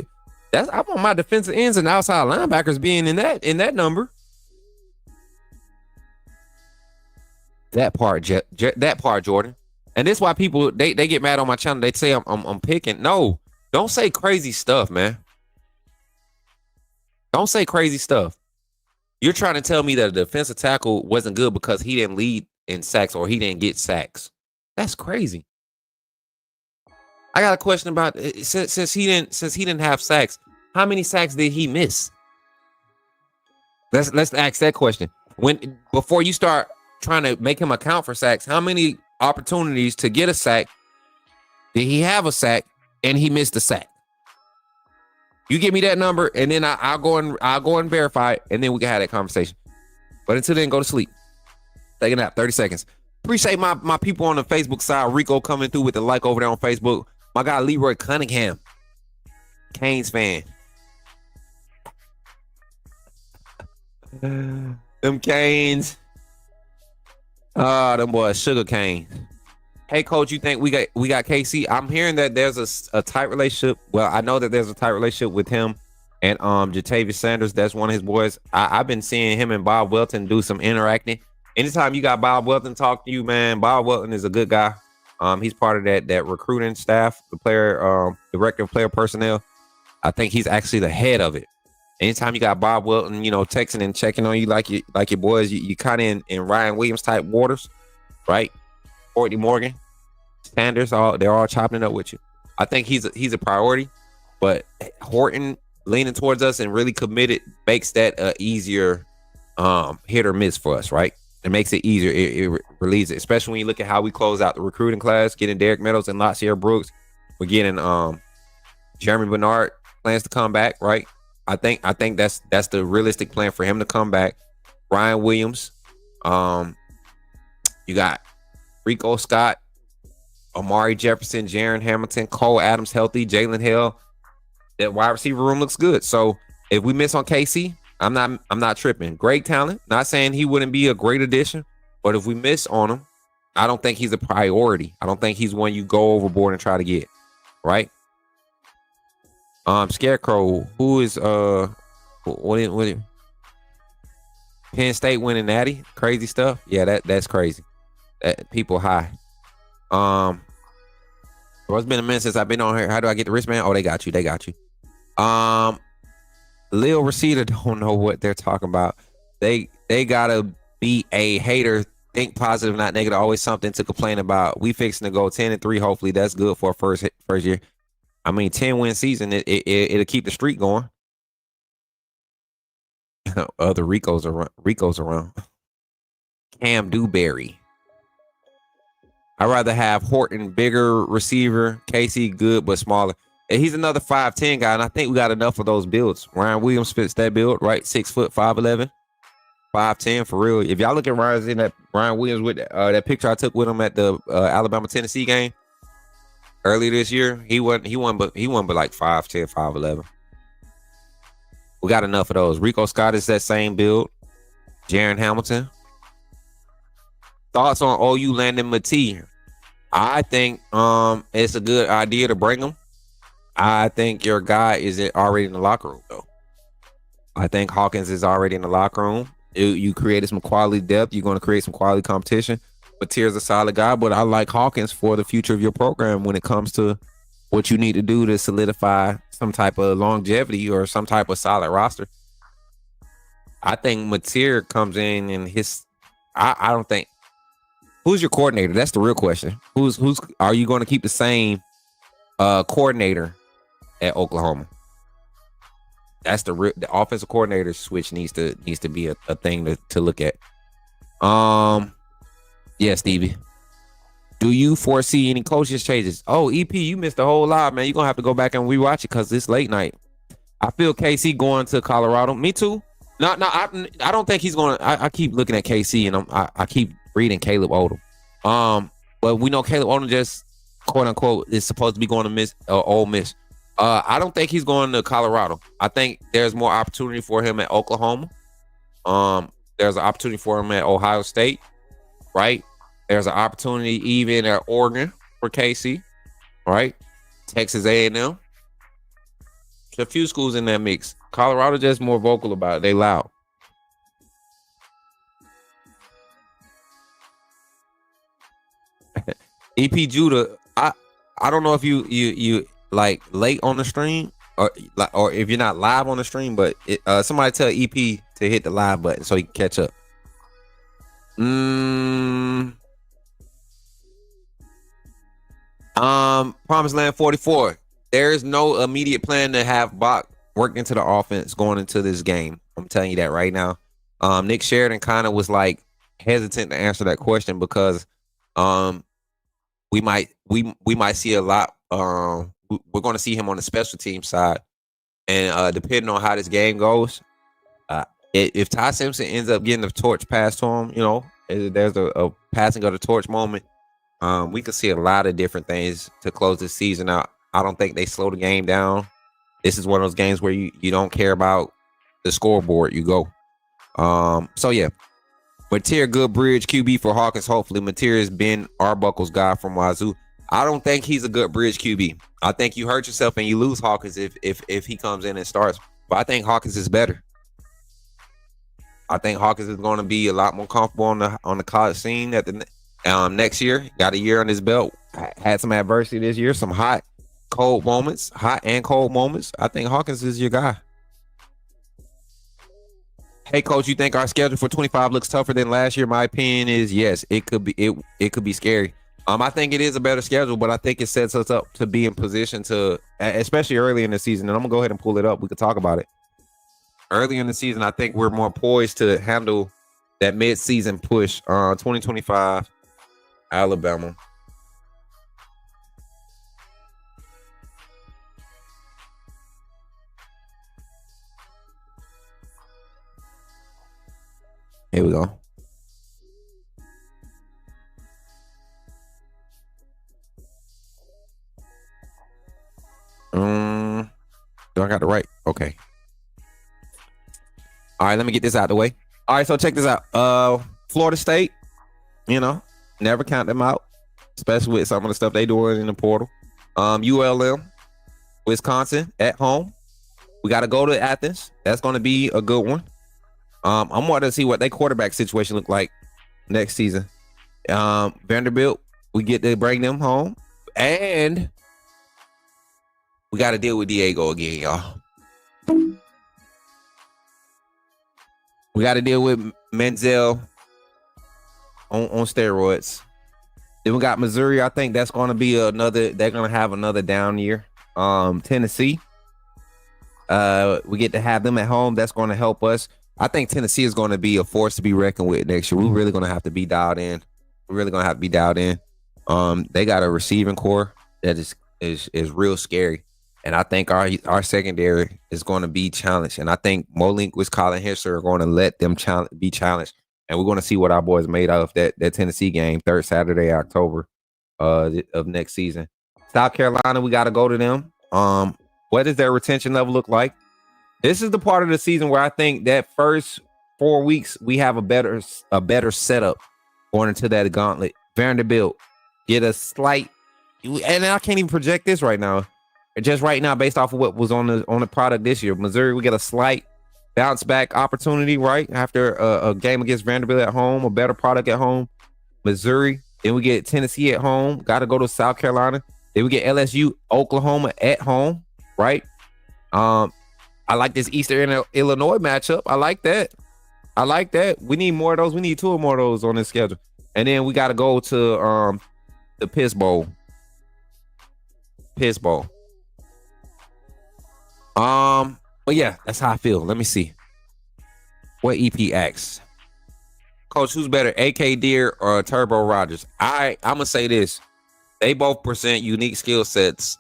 I want my defensive ends and outside linebackers being in that number. That part, Jordan. And this is why people they get mad on my channel. They say I'm picking. No, don't say crazy stuff, man. Don't say crazy stuff. You're trying to tell me that a defensive tackle wasn't good because he didn't lead in sacks or he didn't get sacks. That's crazy. I got a question about since he didn't have sacks. How many sacks did he miss? Let's ask that question. Before you start trying to make him account for sacks, how many opportunities to get a sack? Did he have a sack and he missed a sack? You give me that number, and then I'll go and verify it, and then we can have that conversation. But until then, go to sleep. Take a nap. 30 seconds. Appreciate my people on the Facebook side. Rico coming through with the like over there on Facebook. My guy Leroy Cunningham, Canes fan. Them Canes. Them boys, sugar canes. Hey, coach, you think we got KC? I'm hearing that there's a tight relationship. Well, I know that there's a tight relationship with him and Jatavius Sanders. That's one of his boys. I've been seeing him and Bob Welton do some interacting. Anytime you got Bob Welton talk to you, man, Bob Welton is a good guy. He's part of that recruiting staff, the player director of player personnel. I think he's actually the head of it. Anytime you got Bob Welton, texting and checking on you like your boys, you kind of in Ryan Williams type waters, right? Courtney Morgan, Sanders, they're all chopping it up with you. I think he's a priority, but Horton leaning towards us and really committed makes that easier hit or miss for us, right? It makes it easier. It relieves it, especially when you look at how we close out the recruiting class, getting Derek Meadows and Latsier Brooks. We're getting Jeremy Bernard plans to come back, right? I think that's the realistic plan for him to come back. Ryan Williams, you got Rico Scott, Amari Jefferson, Jaron Hamilton, Cole Adams healthy, Jalen Hill. That wide receiver room looks good. So if we miss on KC, I'm not tripping. Great talent. Not saying he wouldn't be a great addition, but if we miss on him, I don't think he's a priority. I don't think he's one you go overboard and try to get. Right? Scarecrow, who is what Penn State winning Natty? Crazy stuff. Yeah, that's crazy. People high. Well, it's been a minute since I've been on here. How do I get the wristband? Oh, they got you. Lil Receiver don't know what they're talking about. They gotta be a hater. Think positive, not negative. Always something to complain about. We fixing to go 10-3. Hopefully, that's good for a first year. I mean, 10-win season. It'll keep the streak going. Other Rico's around. Cam Dewberry. I'd rather have Horton, bigger receiver. Casey, good but smaller. And he's another 5'10" guy, and I think we got enough of those builds. Ryan Williams fits that build, right? 6 foot, 5'11", 5'10" for real. If y'all look at Ryan Williams with that picture I took with him at the Alabama-Tennessee game earlier this year, he wasn't but like 5'10", 5'11". We got enough of those. Rico Scott is that same build. Jaron Hamilton. Thoughts on OU Landon Matee? I think it's a good idea to bring him. I think your guy is already in the locker room, though. I think Hawkins is already in the locker room. You created some quality depth. You're going to create some quality competition. Matier's a solid guy, but I like Hawkins for the future of your program when it comes to what you need to do to solidify some type of longevity or some type of solid roster. I think Matier comes in and I don't think. Who's your coordinator? That's the real question. Who's are you going to keep the same coordinator at Oklahoma? That's the offensive coordinator switch needs to be a thing to look at. Yeah, Stevie. Do you foresee any coaches changes? Oh, EP, you missed a whole lot, man. You're gonna have to go back and rewatch it because it's late night. I feel KC going to Colorado. Me too. No, I don't think he's going to. I keep looking at KC and I keep reading Caleb Odom. But we know Caleb Odom just quote unquote is supposed to be going to Miss Ole Miss. I don't think he's going to Colorado. I think there's more opportunity for him at Oklahoma. There's an opportunity for him at Ohio State, right? There's an opportunity even at Oregon for KC, right? Texas A&M. There's a few schools in that mix. Colorado just more vocal about it. They loud. EP Judah, I don't know if you like late on the stream or if you're not live on the stream, but somebody tell EP to hit the live button so he can catch up. Promised Land 44. There is no immediate plan to have Bach work into the offense going into this game. I'm telling you that right now. Nick Sheridan kind of was like hesitant to answer that question because we might see a lot. We're going to see him on the special team side, and depending on how this game goes, if Ty Simpson ends up getting the torch passed to him, there's a passing of the torch moment. We could see a lot of different things to close this season out. I don't think they slow the game down. This is one of those games where you don't care about the scoreboard. You go. So yeah, Mateer Goodbridge, QB for Hawkins. Hopefully, Mateer has been Arbuckle's guy from Wazoo. I don't think he's a good bridge QB. I think you hurt yourself and you lose Hawkins if he comes in and starts. But I think Hawkins is better. I think Hawkins is going to be a lot more comfortable on the college scene at the next year. Got a year on his belt. Had some adversity this year, some hot and cold moments. I think Hawkins is your guy. Hey, coach, you think our schedule for 25 looks tougher than last year? My opinion is yes. It could be. It could be scary. I think it is a better schedule, but I think it sets us up to be in position to, especially early in the season. And I'm gonna go ahead and pull it up. We could talk about it. Early in the season, I think we're more poised to handle that mid-season push. 2025, Alabama. Here we go. Do I got it right? Okay. All right, let me get this out of the way. All right, so check this out. Florida State, never count them out, especially with some of the stuff they doing in the portal. ULM, Wisconsin at home. We got to go to Athens. That's going to be a good one. I'm wanting to see what their quarterback situation look like next season. Vanderbilt, we get to bring them home, and we got to deal with Diego again, y'all. We got to deal with Menzel on steroids. Then we got Missouri. I think that's going to be another. They're going to have another down year. Tennessee. We get to have them at home. That's going to help us. I think Tennessee is going to be a force to be reckoned with next year. We're really going to have to be dialed in. They got a receiving core that is real scary. And I think our secondary is going to be challenged. And I think Molinquist, Colin Hisser are going to let them be challenged. And we're going to see what our boys made of that Tennessee game, third Saturday, October of next season. South Carolina, we got to go to them. What does their retention level look like? This is the part of the season where I think that first 4 weeks we have a better setup going into that gauntlet. Vanderbilt get a slight, and I can't even project this right now. Just right now, based off of what was on the product this year. Missouri, we get a slight bounce back opportunity right after a game against Vanderbilt at home, a better product at home. Missouri, then we get Tennessee at home. Got to go to South Carolina. Then we get LSU, Oklahoma at home, right? I like this Eastern Illinois matchup. I like that. We need more of those. We need 2 more of those on this schedule. And then we got to go to the Piss Bowl. But yeah, that's how I feel. Let me see. What EP acts? Coach, who's better, AK Deer or Turbo Rogers? I'm gonna say this. They both present unique skill sets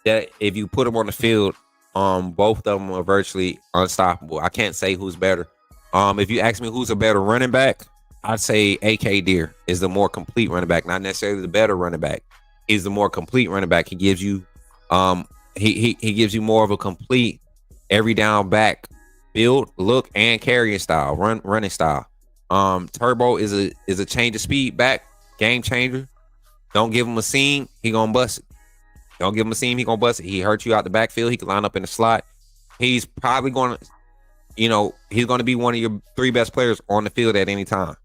that if you put them on the field, both of them are virtually unstoppable. I can't say who's better. If you ask me who's a better running back, I'd say AK Deer is the more complete running back, not necessarily the better running back. He's the more complete running back. He gives you he gives you more of a complete every down back build, look, and carrying style, running style. Turbo is a change of speed back, game changer. Don't give him a seam, he gonna bust it. Don't give him a seam, he gonna bust it. He hurt you out the backfield, he can line up in the slot. He's probably gonna, he's gonna be one of your 3 best players on the field at any time.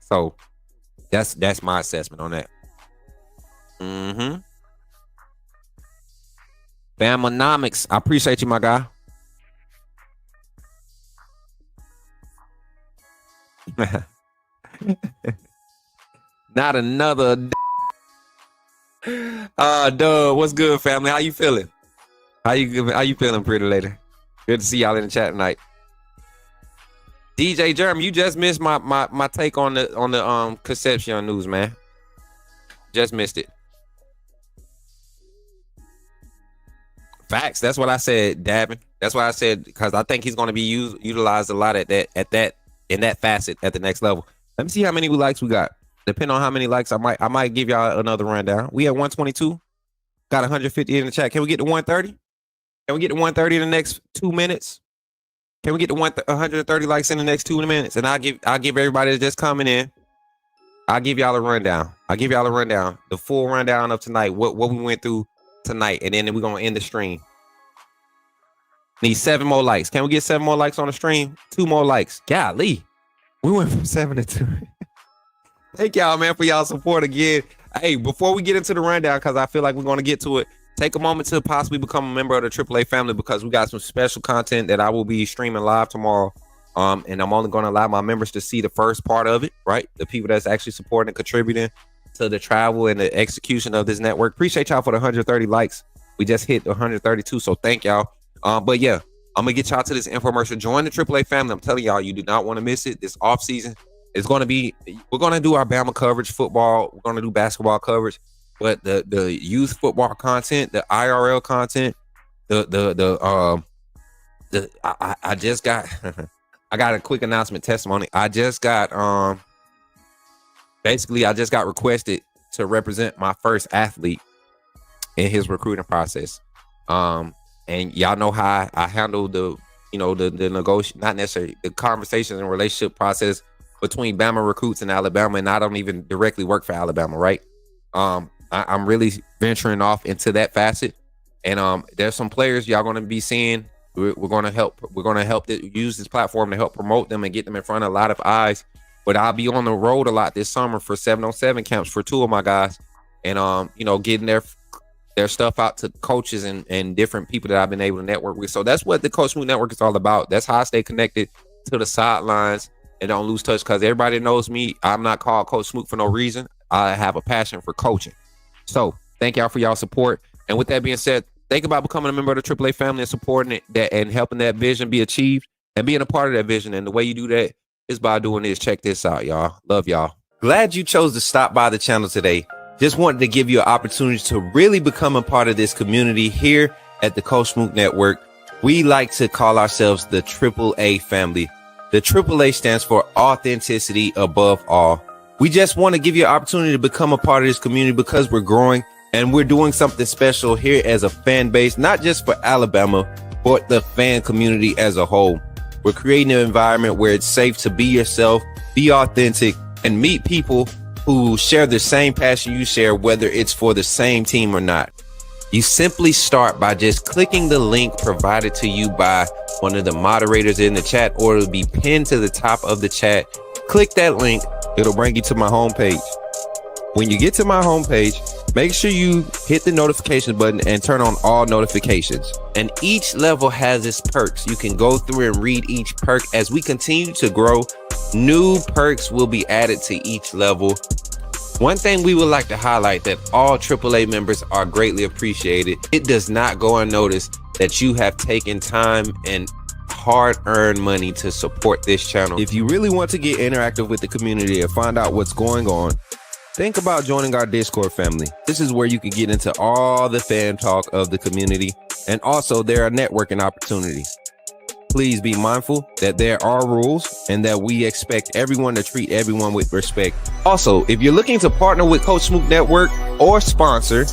So that's my assessment on that. Bamanomics, I appreciate you, my guy. Not another. Duh, what's good, family? How you feeling? How you feeling, pretty lady? Good to see y'all in the chat tonight. DJ Jeremy, you just missed my take on the Concepcion news, man. Just missed it. Facts. That's what I said, Davin. That's what I said, because I think he's going to be utilized a lot in that facet at the next level. Let me see how many likes we got. Depending on how many likes, I might give y'all another rundown. We at 122. Got 150 in the chat. Can we get to 130? Can we get to 130 in the next 2 minutes? Can we get to 130 likes in the next 2 minutes? And I'll give everybody that's just coming in. I'll give y'all a rundown. The full rundown of tonight. What we went through tonight, and then we're gonna end the stream. Need 7 more likes. Can we get 7 more likes on the stream? 2 more likes. Golly, we went from 7 to 2. Thank y'all, man, for y'all support again. Hey, before we get into the rundown, because I feel like we're gonna get to it, take a moment to possibly become a member of the AAA family, because we got some special content that I will be streaming live tomorrow. And I'm only gonna allow my members to see the first part of it, right? The people that's actually supporting and contributing to the travel and the execution of this network. Appreciate y'all for the 130 likes. We just hit 132, so thank y'all. But yeah, I'm gonna get y'all to this infomercial. Join the AAA family. I'm telling y'all, you do not want to miss it. This off season is gonna be. We're gonna do our Bama coverage, football. We're gonna do basketball coverage, but the youth football content, the IRL content, I just got. I got a quick announcement testimony. I just got requested to represent my first athlete in his recruiting process. And y'all know how I handle the negotiation, not necessarily the conversations and relationship process between Bama recruits and Alabama, and I don't even directly work for Alabama, right? I'm really venturing off into that facet, and there's some players y'all gonna be seeing. We're gonna help use this platform to help promote them and get them in front of a lot of eyes. But I'll be on the road a lot this summer for 7-on-7 camps for 2 of my guys, and getting their stuff out to coaches and different people that I've been able to network with. So that's what the Coach Smook Network is all about. That's how I stay connected to the sidelines and don't lose touch, because everybody knows me. I'm not called Coach Smook for no reason. I have a passion for coaching. So thank y'all for y'all support. And with that being said, think about becoming a member of the AAA family and supporting it and helping that vision be achieved and being a part of that vision. And the way you do that is by doing this. Check this out, y'all. Love y'all. Glad you chose to stop by the channel today. Just wanted to give you an opportunity to really become a part of this community here at the Coach Smook Network. We like to call ourselves the AAA family. The AAA stands for authenticity above all. We just want to give you an opportunity to become a part of this community because we're growing. And we're doing something special here as a fan base, not just for Alabama, but the fan community as a whole. We're creating an environment where it's safe to be yourself, be authentic, and meet people who share the same passion you share, whether it's for the same team or not. You simply start by just clicking the link provided to you by one of the moderators in the chat, or it'll be pinned to the top of the chat. Click that link. It'll bring you to my homepage. When you get to my homepage, make sure you hit the notification button and turn on all notifications. And each level has its perks. You can go through and read each perk. As we continue to grow, new perks will be added to each level. One thing we would like to highlight that all AAA members are greatly appreciated. It does not go unnoticed that you have taken time and hard-earned money to support this channel. If you really want to get interactive with the community and find out what's going on, think about joining our Discord family. This is where you can get into all the fan talk of the community, and also there are networking opportunities. Please be mindful that there are rules and that we expect everyone to treat everyone with respect. Also, if you're looking to partner with Coach Smook Network or sponsor,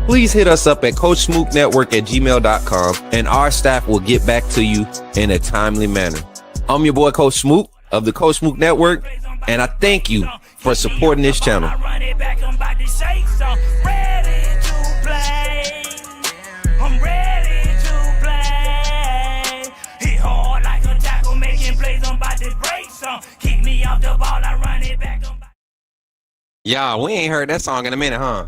please hit us up at coachsmooknetwork@gmail.com and our staff will get back to you in a timely manner. I'm your boy Coach Smook of the Coach Smook Network, and I thank you for supporting this channel. Y'all, we ain't heard that song in a minute, huh?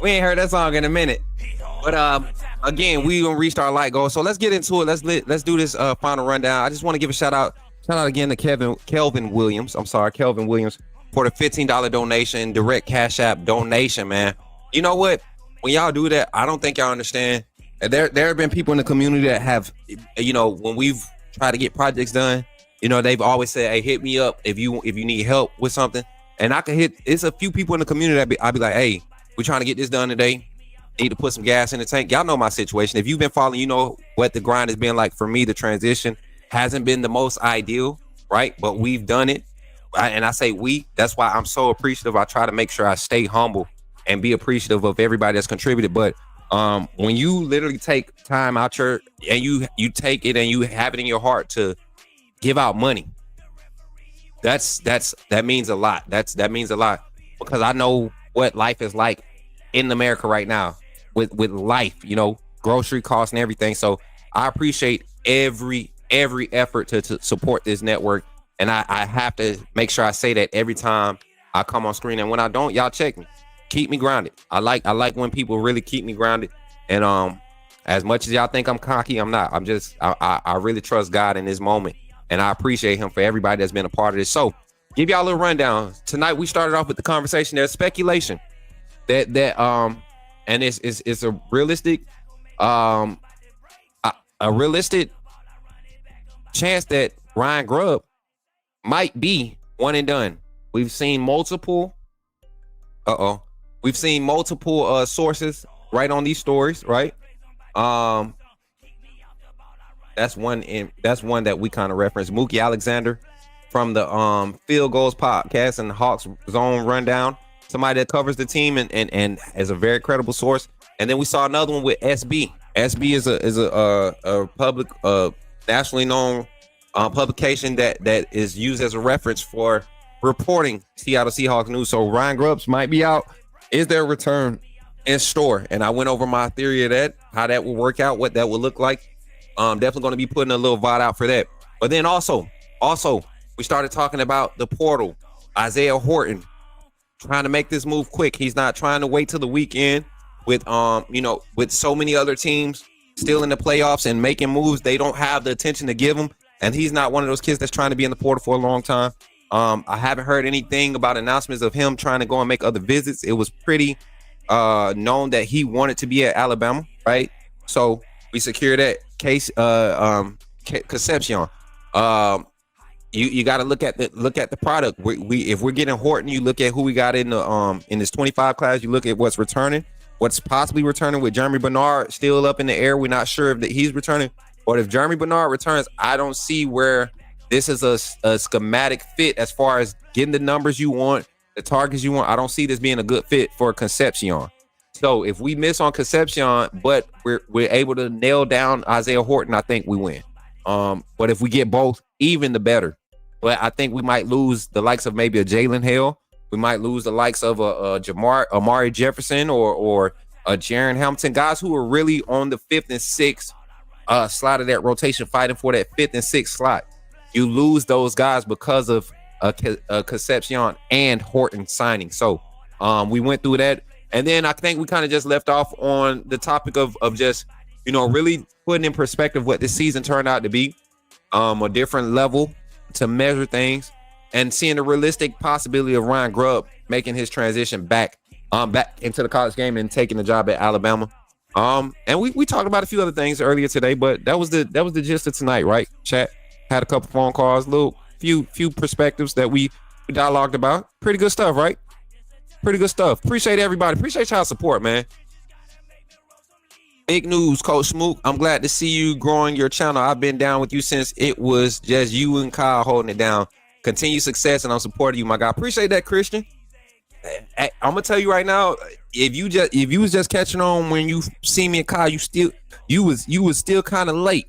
We ain't heard that song in a minute. But again, we gonna reach our like goal. So let's get into it. Let's do this final rundown. I just want to give a shout out again to Kelvin Williams. I'm sorry, Kelvin Williams, for the $15 donation, direct Cash App donation, man. You know what? When y'all do that, I don't think y'all understand. There have been people in the community that have, when we've tried to get projects done, You know, they've always said, "Hey, hit me up if you need help with something." And I can hit. It's a few people in the community that I'll be like, "Hey, we're trying to get this done today. Need to put some gas in the tank." Y'all know my situation. If you've been following, you know what the grind has been like for me. The transition hasn't been the most ideal, right? But we've done it. And I say we. That's why I'm so appreciative. I try to make sure I stay humble and be appreciative of everybody that's contributed. But when you literally take time out and you take it and you have it in your heart to give out money, that means a lot. That means a lot, because I know what life is like in America right now with life, you know, grocery costs and everything. So I appreciate every effort to support this network. And I have to make sure I say that every time I come on screen. And when I don't, y'all check me. Keep me grounded. I like when people really keep me grounded. And as much as y'all think I'm cocky, I'm not. I really trust God in this moment. And I appreciate him for everybody that's been a part of this. So give y'all a little rundown. Tonight we started off with the conversation. There's speculation that and it's a realistic chance that Ryan Grubb might be one and done. We've seen multiple sources right on these stories, right? That's one that we kind of reference. Mookie Alexander from the Field Goals podcast and the Hawks Zone Rundown, somebody that covers the team and is a very credible source. And then we saw another one with SB. SB is a public nationally known publication that is used as a reference for reporting Seattle Seahawks news. So Ryan Grubbs might be out. Is there a return in store? And I went over my theory of that, how that will work out, what that will look like. Definitely going to be putting a little VOD out for that. But then also we started talking about the portal. Isaiah Horton trying to make this move quick. He's not trying to wait till the weekend with with so many other teams still in the playoffs and making moves. They don't have the attention to give him. And he's not one of those kids that's trying to be in the portal for a long time. I haven't heard anything about announcements of him trying to go and make other visits. It was pretty known that he wanted to be at Alabama, right? So we secured that case. Concepcion. You got to look at the product. If we're getting Horton, you look at who we got in this 25 class. You look at what's returning, what's possibly returning with Jeremy Bernard still up in the air. We're not sure if he's returning. But if Jeremy Bernard returns, I don't see where this is a schematic fit as far as getting the numbers you want, the targets you want. I don't see this being a good fit for Concepcion. So if we miss on Concepcion, but we're able to nail down Isaiah Horton, I think we win. But if we get both, even the better. But I think we might lose the likes of maybe a Jalen Hale. We might lose the likes of a Amari Jefferson or a Jaron Hamilton, guys who are really on the 5th and 6th slot of that rotation, fighting for that 5th and 6th slot. You lose those guys because of Concepcion and Horton signing. So we went through that. And then I think we kind of just left off on the topic of just, really putting in perspective what this season turned out to be, a different level to measure things, and seeing the realistic possibility of Ryan Grubb making his transition back into the college game and taking the job at Alabama. And we talked about a few other things earlier today, but that was the gist of tonight, right? Chat had a couple phone calls, few perspectives that we dialogued about. Pretty good stuff, right? Pretty good stuff. Appreciate everybody. Appreciate y'all support, man. Big news, Coach Smook. I'm glad to see you growing your channel. I've been down with you since it was just you and Kyle holding it down. Continue success, and I'm supporting you, my guy. Appreciate that, Christian. I'm gonna tell you right now, if you was just catching on when you see me and Kyle, you was still kind of late.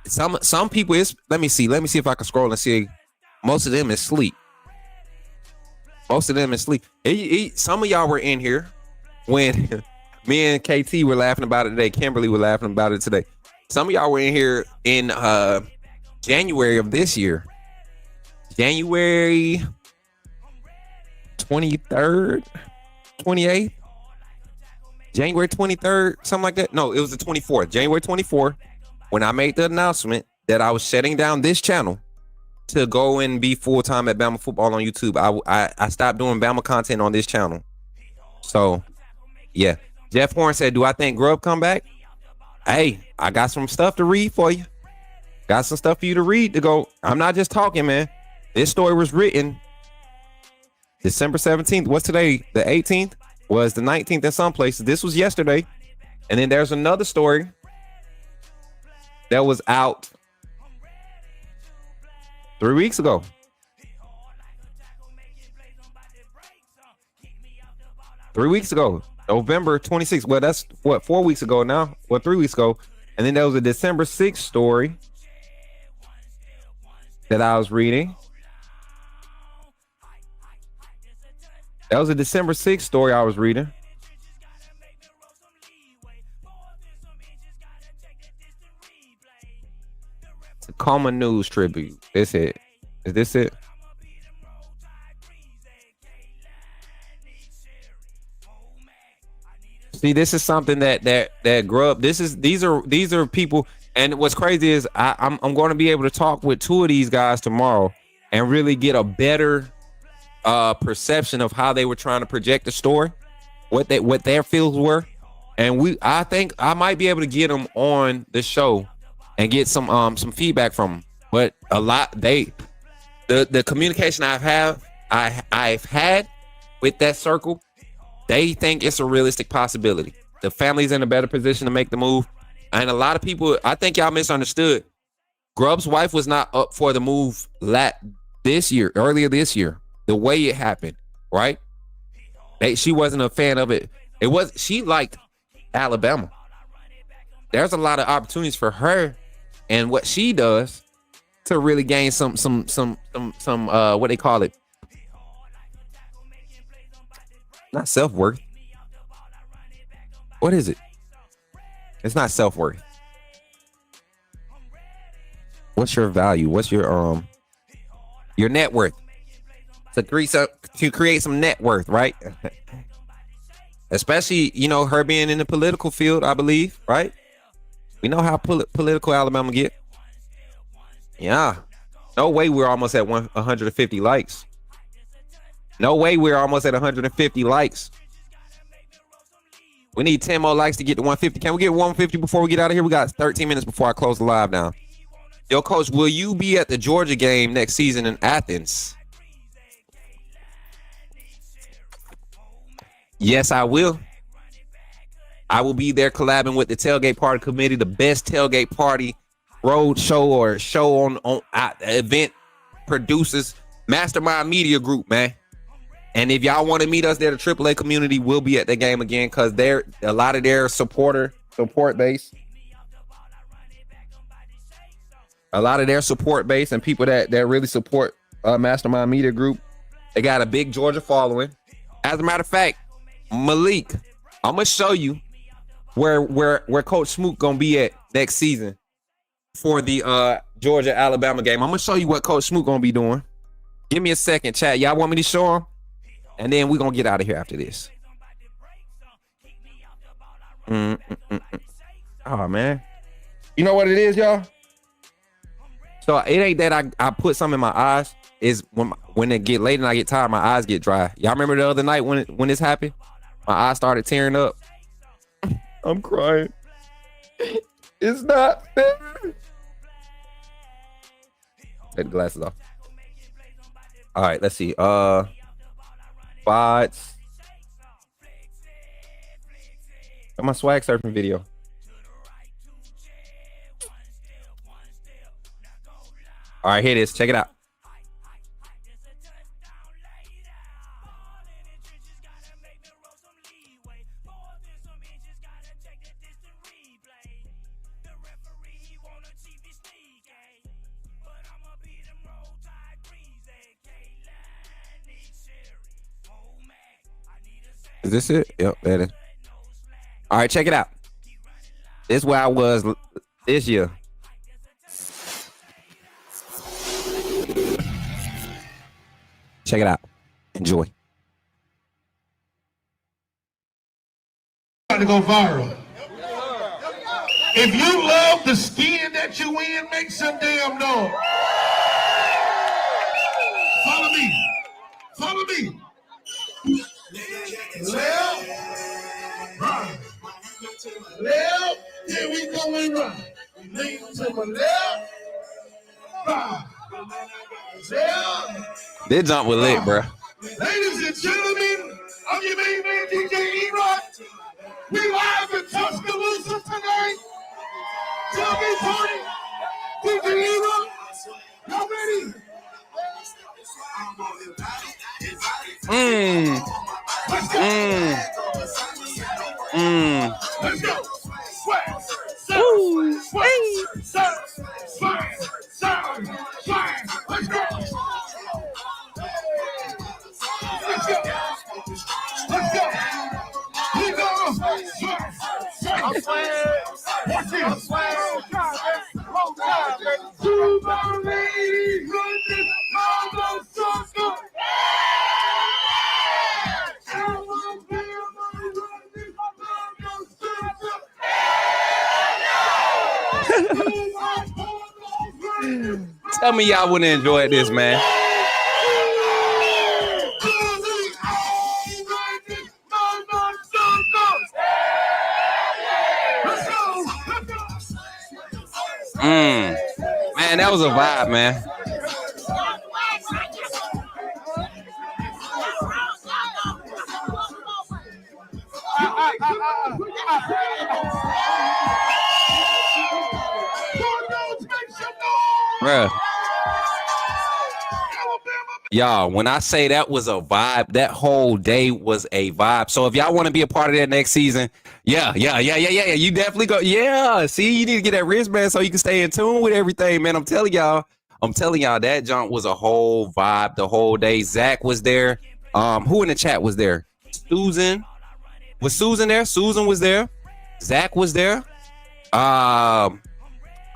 Some people let me see if I can scroll and see. Most of them is sleep. Some of y'all were in here when me and KT were laughing about it today. Kimberly were laughing about it today. Some of y'all were in here in January of this year. January 23rd, 28th, January 23rd, something like that. No, it was the 24th, January 24th, when I made the announcement that I was shutting down this channel to go and be full-time at Bama Football on YouTube. I stopped doing Bama content on this channel. So, yeah. Jeff Horn said, do I think Grubb come back? Hey, I got some stuff to read for you. Got some stuff for you to read to go. I'm not just talking, man. This story was written December 17th. What's today? The 18th? Was the 19th in some places. This was yesterday. And then there's another story that was out 3 weeks ago. November 26th. Well, that's what, 4 weeks ago now? Well, 3 weeks ago. And then there was a December 6th story that I was reading. That was a December 6th story I was reading. It's a Common News tribute. This it. Is this it? See, this is something that Grubb. These are people. And what's crazy is I'm going to be able to talk with two of these guys tomorrow and really get a better perception of how they were trying to project the story, what their feels were, and I think I might be able to get them on the show and get some feedback from them. But a lot the communication I've had with that circle, they think it's a realistic possibility. The family's in a better position to make the move, and a lot of people, I think y'all misunderstood. Grubb's wife was not up for the move earlier this year. The way it happened, right? She wasn't a fan of it. She liked Alabama. There's a lot of opportunities for her and what she does to really gain some what they call it. Not self-worth. What is it? It's not self-worth. What's your value? What's your net worth? To create some net worth, right? Especially, her being in the political field, I believe, right? We know how political Alabama get. Yeah. No way we're almost at 150 likes. No way we're almost at 150 likes. We need 10 more likes to get to 150. Can we get 150 before we get out of here? We got 13 minutes before I close the live down. Yo, Coach, will you be at the Georgia game next season in Athens? Yes, I will. I will be there collabing with the Tailgate Party Committee, the best tailgate party road show or show on event producers, Mastermind Media Group, man. And if y'all want to meet us there, the AAA community will be at the game again because they're a lot of their support base. A lot of their support base and people that really support Mastermind Media Group. They got a big Georgia following. As a matter of fact, Malik, I'm gonna show you where Coach Smook gonna be at next season for the Georgia Alabama game. I'm gonna show you what Coach Smook gonna be doing. Give me a second, chat. Y'all want me to show him? And then we're gonna get out of here after this. Oh man. You know what it is, y'all? So it ain't that I put something in my eyes. Is when it get late and I get tired, my eyes get dry. Y'all remember the other night when this happened? My eyes started tearing up. I'm crying. It's not fair. Take the glasses off. All right, let's see. Bots. Got my swag surfing video. All right, here it is. Check it out. Is this it? Yep, that is. All right, check it out. This is where I was this year. Check it out. Enjoy. To go viral. If you love the skin that you in, make some damn noise. Follow me. Follow me. Left, right. Left, here we go and right. Lean to my left, Yeah. This jump was lit, bro. Ladies and gentlemen, I'm your main man, DJ E-Rock. We live in Tuscaloosa tonight. Tell me, Tony, DJ E-Rock, y'all ready? Let's go. Let's go. Swag. Swag. Swag. Swag. Swag. Let's go. Let's go. Let's go. We go. I'm swag. Watch it. I'm swag. Roll time, baby. Super ladies, run this motherfucker. Tell me y'all wouldn't enjoy this, man. Man, that was a vibe, man. Bruh. Y'all, when I say that was a vibe, that whole day was a vibe. So if y'all want to be a part of that next season, yeah, you definitely go. Yeah, see, you need to get that wristband so you can stay in tune with everything, man. I'm telling y'all, that jump was a whole vibe the whole day. Zack was there. Who in the chat was there? Susan. Was Susan there? Susan was there. Zack was there.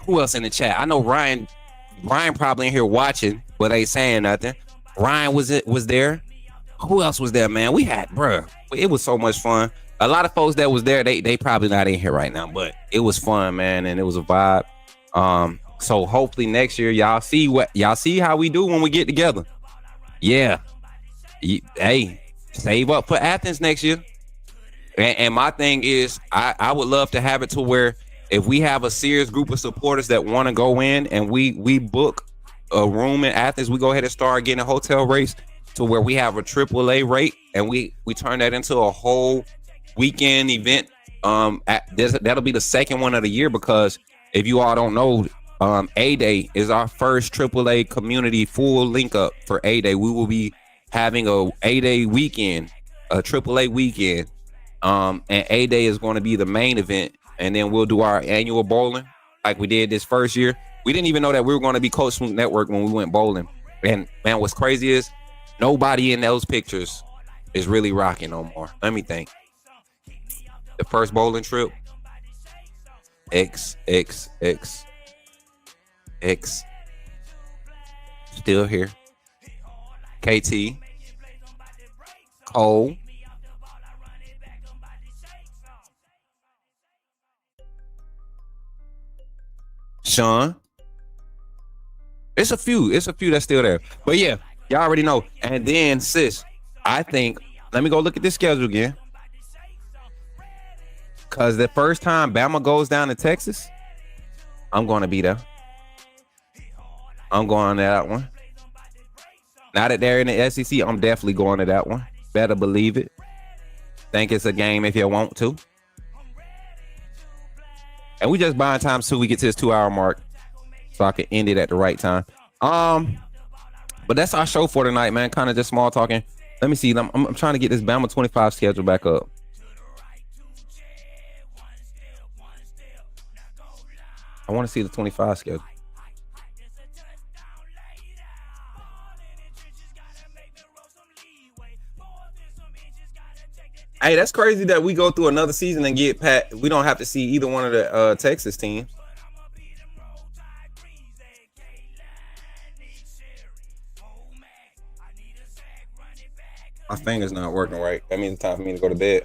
Who else in the chat? I know Ryan probably in here watching, but ain't saying nothing. Ryan was there. Who else was there, man? We had, bruh. It was so much fun. A lot of folks that was there, they probably not in here right now, but it was fun, man, and it was a vibe. So hopefully next year y'all see how we do when we get together. Yeah. Hey, save up for Athens next year. And my thing is, I would love to have it to where if we have a serious group of supporters that want to go in and we book a room in Athens, we go ahead and start getting hotel rates to where we have a AAA rate and we turn that into a whole weekend event. That'll be the second one of the year, because if you all don't know, A-Day is our first AAA community full link up for A-Day. We will be having a A-Day weekend, a AAA weekend. And A-Day is going to be the main event. And then we'll do our annual bowling like we did this first year. We didn't even know that we were going to be Coach Smook Network when we went bowling. And man, what's crazy is nobody in those pictures is really rocking no more. Let me think. The first bowling trip, X. Still here. KT. Cole. Sean. It's a few that's still there. But yeah, y'all already know. And then, sis, I think, let me go look at this schedule again. Because the first time Bama goes down to Texas, I'm going to be there. I'm going to that one. Now that they're in the SEC, I'm definitely going to that one. Better believe it. Think it's a game if you want to. And we just buying time so we get to this 2-hour mark so I can end it at the right time. But that's our show for tonight, man. Kind of just small talking. Let me see. I'm trying to get this Bama 25 schedule back up. I want to see the 25 schedule. Hey, that's crazy that we go through another season and get pat. We don't have to see either one of the Texas teams. My finger's not working right. That means it's time for me to go to bed.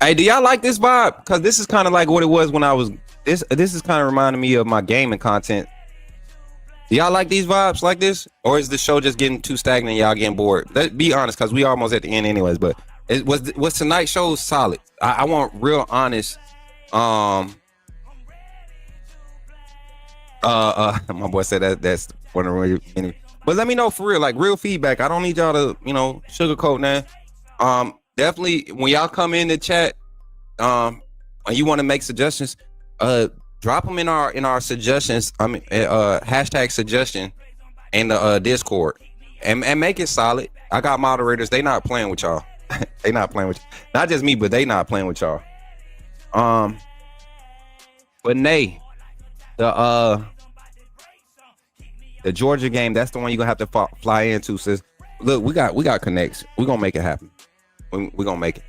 Hey, do y'all like this vibe? Because this is kind of like what it was when I was. This is kind of reminding me of my gaming content. Do y'all like these vibes like this? Or is the show just getting too stagnant and y'all getting bored? Let's be honest, because we almost at the end anyways. But was tonight's show solid? I want real honest My boy said that's one of the many. But let me know for real, like real feedback. I don't need y'all to, sugarcoat now. Definitely when y'all come in the chat, and you want to make suggestions, drop them in our suggestions. Hashtag suggestion in the Discord, and make it solid. I got moderators. They not playing with y'all. They not playing with you. Not just me, but they not playing with y'all. But Nay, the Georgia game, that's the one you're gonna have to fly into, sis. Look, we got connects. We're gonna make it happen. We're gonna make it.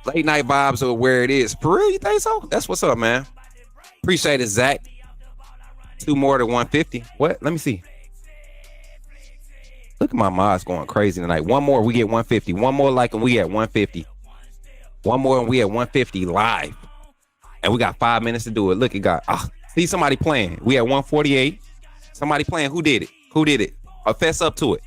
Late night vibes are where it is. For real, you think so? That's what's up, man. Appreciate it, Zack. 2 more to 150. What? Let me see. Look at my mods going crazy tonight. 1 more, we get 150. 1 more like and we at 150. 1 more and we at 150 live. And we got 5 minutes to do it. Look at God. See somebody playing. We at 148. Somebody playing. Who did it? Who did it? Fess up to it.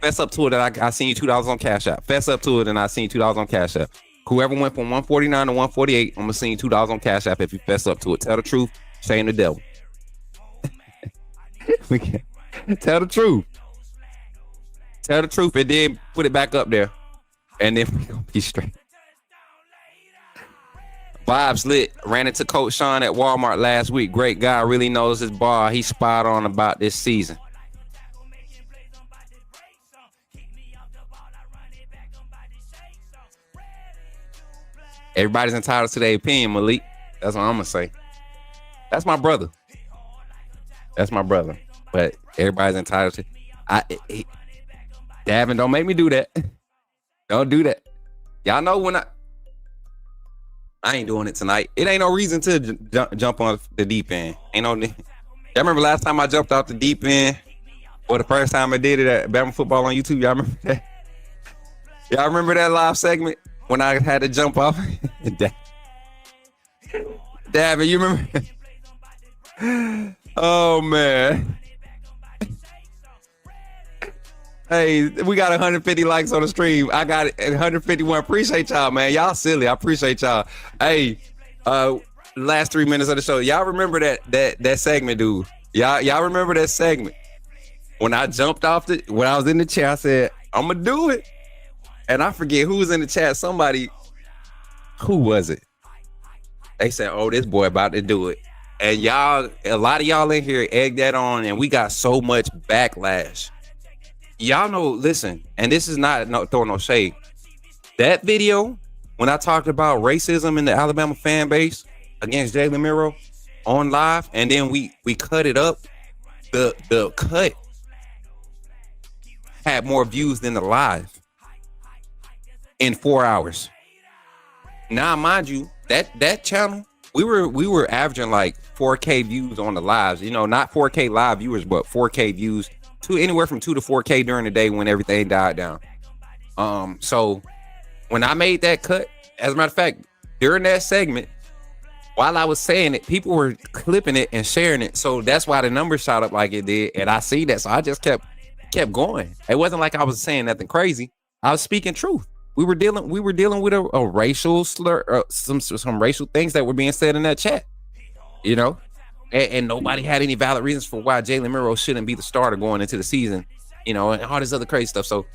Fess up to it that I seen you $2 on Cash App. Fess up to it and I seen you $2 on Cash App. Whoever went from 149 to 148, I'm gonna send you $2 on Cash App if you fess up to it. Tell the truth, shame the devil. We can't tell the truth. Tell the truth and then put it back up there. And then we gonna be straight. Vibes lit. Ran into Coach Sean at Walmart last week. Great guy, really knows his ball. He's spot on about this season. Everybody's entitled to their opinion, Malik. That's what I'm gonna say. That's my brother. That's my brother. But everybody's entitled to. Davin, don't make me do that. Don't do that. Y'all know when I ain't doing it tonight. It ain't no reason to jump on the deep end. Ain't no. Y'all remember last time I jumped off the deep end, or the first time I did it at Bama Football on YouTube? Y'all remember that? Y'all remember that live segment when I had to jump off? Davin, you remember? Oh man. Hey, we got 150 likes on the stream. I got 151. Appreciate y'all, man. Y'all silly. I appreciate y'all. Hey, last 3 minutes of the show. Y'all remember that segment, dude? Y'all remember that segment? When I jumped off when I was in the chair, I said, I'm gonna do it. And I forget who was in the chat. Somebody, who was it? They said, oh, this boy about to do it. And y'all, a lot of y'all in here egged that on, and we got so much backlash. Y'all know, listen, and this is not throwing no shade. That video, when I talked about racism in the Alabama fan base against Jalen Miro on live, and then we cut it up, the cut had more views than the live in 4 hours. Now, mind you, that channel, we were averaging like 4K views on the lives, not 4K live viewers, but 4K views. Anywhere from 2 to 4K during the day when everything died down. So when I made that cut, as a matter of fact, during that segment, while I was saying it, people were clipping it and sharing it. So that's why the numbers shot up like it did. And I see that. So I just kept going. It wasn't like I was saying nothing crazy. I was speaking truth. We were dealing with a racial slur, some racial things that were being said in that chat, And nobody had any valid reasons for why Jalen Miro shouldn't be the starter going into the season, and all this other crazy stuff. So,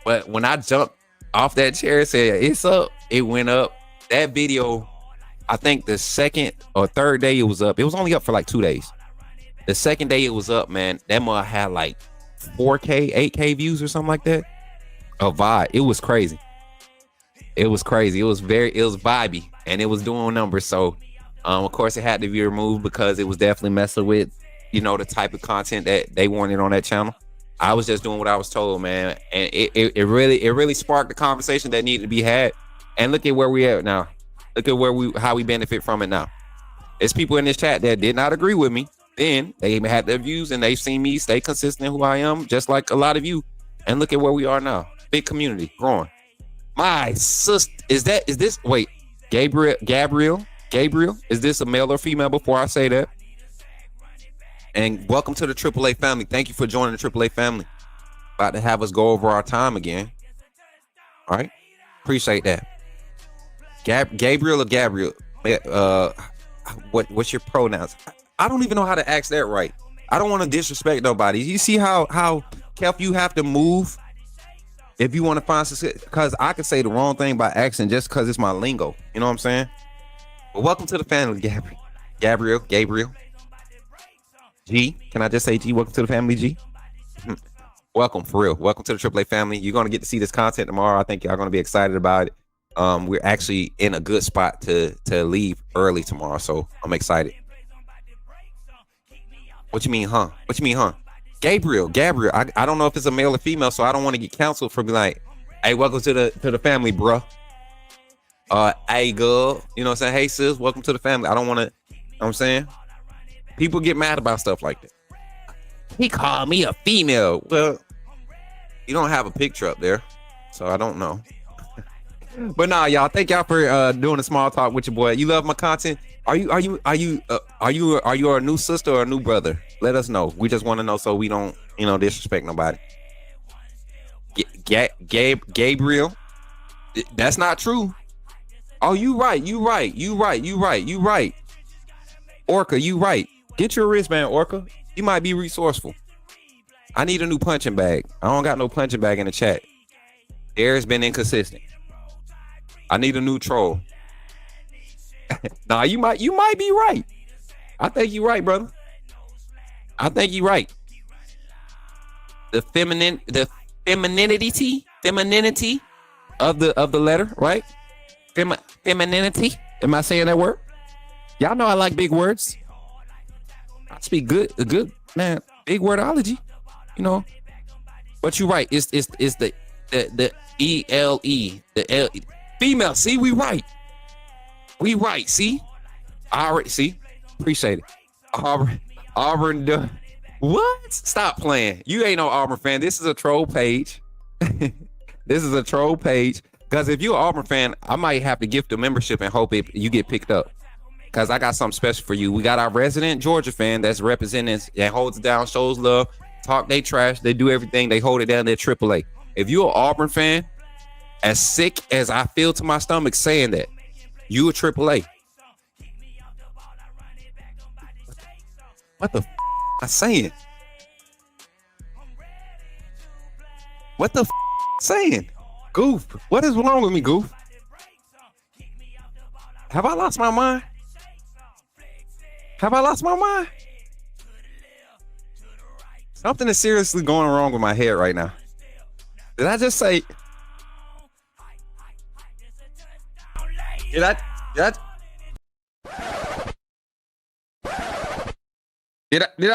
but when I jumped off that chair and said, it's up, it went up. That video, I think the second or third day it was up. It was only up for like 2 days. The second day it was up, man, that mother had like 4K, 8K views or something like that. A vibe. It was crazy. It was crazy. It was vibey, and it was doing numbers. So, of course, it had to be removed because it was definitely messing with, the type of content that they wanted on that channel. I was just doing what I was told, man, and it really sparked the conversation that needed to be had. And look at where we at now. Look at how we benefit from it now. There's people in this chat that did not agree with me. Then they had their views and they've seen me stay consistent who I am, just like a lot of you. And look at where we are now. Big community growing. My sister, wait, Gabriel, is this a male or female before I say that? And welcome to the AAA family. Thank you for joining the AAA family. About to have us go over our time again. All right. Appreciate that. Gabriel or Gabriel? What's your pronouns? I don't even know how to ask that right. I don't want to disrespect nobody. You see how Kelp you have to move if you want to find success? Because I could say the wrong thing by accident just because it's my lingo. You know what I'm saying? But welcome to the family, Gabriel. G, can I just say G? Welcome to the family, G. Welcome, for real. Welcome to the AAA family. You're going to get to see this content tomorrow. I think y'all going to be excited about it. We're actually in a good spot to leave early tomorrow, so I'm excited. What you mean, huh? Gabriel. I don't know if it's a male or female, so I don't want to get canceled for being like, hey, welcome to the family, bruh. Hey, girl. You know what I'm saying? Hey, sis, welcome to the family. I don't want to, you know what I'm saying? People get mad about stuff like that. He called me a female. Well, you don't have a picture up there, so I don't know. But nah, y'all, thank y'all for doing a small talk with your boy. You love my content? Are you a new sister or a new brother? Let us know. We just want to know so we don't, disrespect nobody. Gabriel, that's not true. Oh, you right. Orca, you right. Get your wristband, Orca. You might be resourceful. I need a new punching bag. I don't got no punching bag in the chat. Air's been inconsistent. I need a new troll. Nah, you might be right. I think you're right, brother. I think you're right. The femininity of the letter, right? Femininity. Am I saying that word? Y'all know I like big words. I speak good, man. Big wordology, But you're right. It's the ELE, the L. Female. See, we right. See, I already see. Appreciate it. Auburn. What? Stop playing. You ain't no Auburn fan. This is a troll page. Because if you're an Auburn fan, I might have to gift a membership and hope you get picked up. Because I got something special for you. We got our resident Georgia fan that's representing and holds it down, shows love, talk they trash, they do everything, they hold it down, they're AAA. If you're an Auburn fan, as sick as I feel to my stomach saying that, you a AAA. What the I saying? What the saying? Goof. What is wrong with me, Goof? Have I lost my mind? Something is seriously going wrong with my head right now. Did I just say? Did I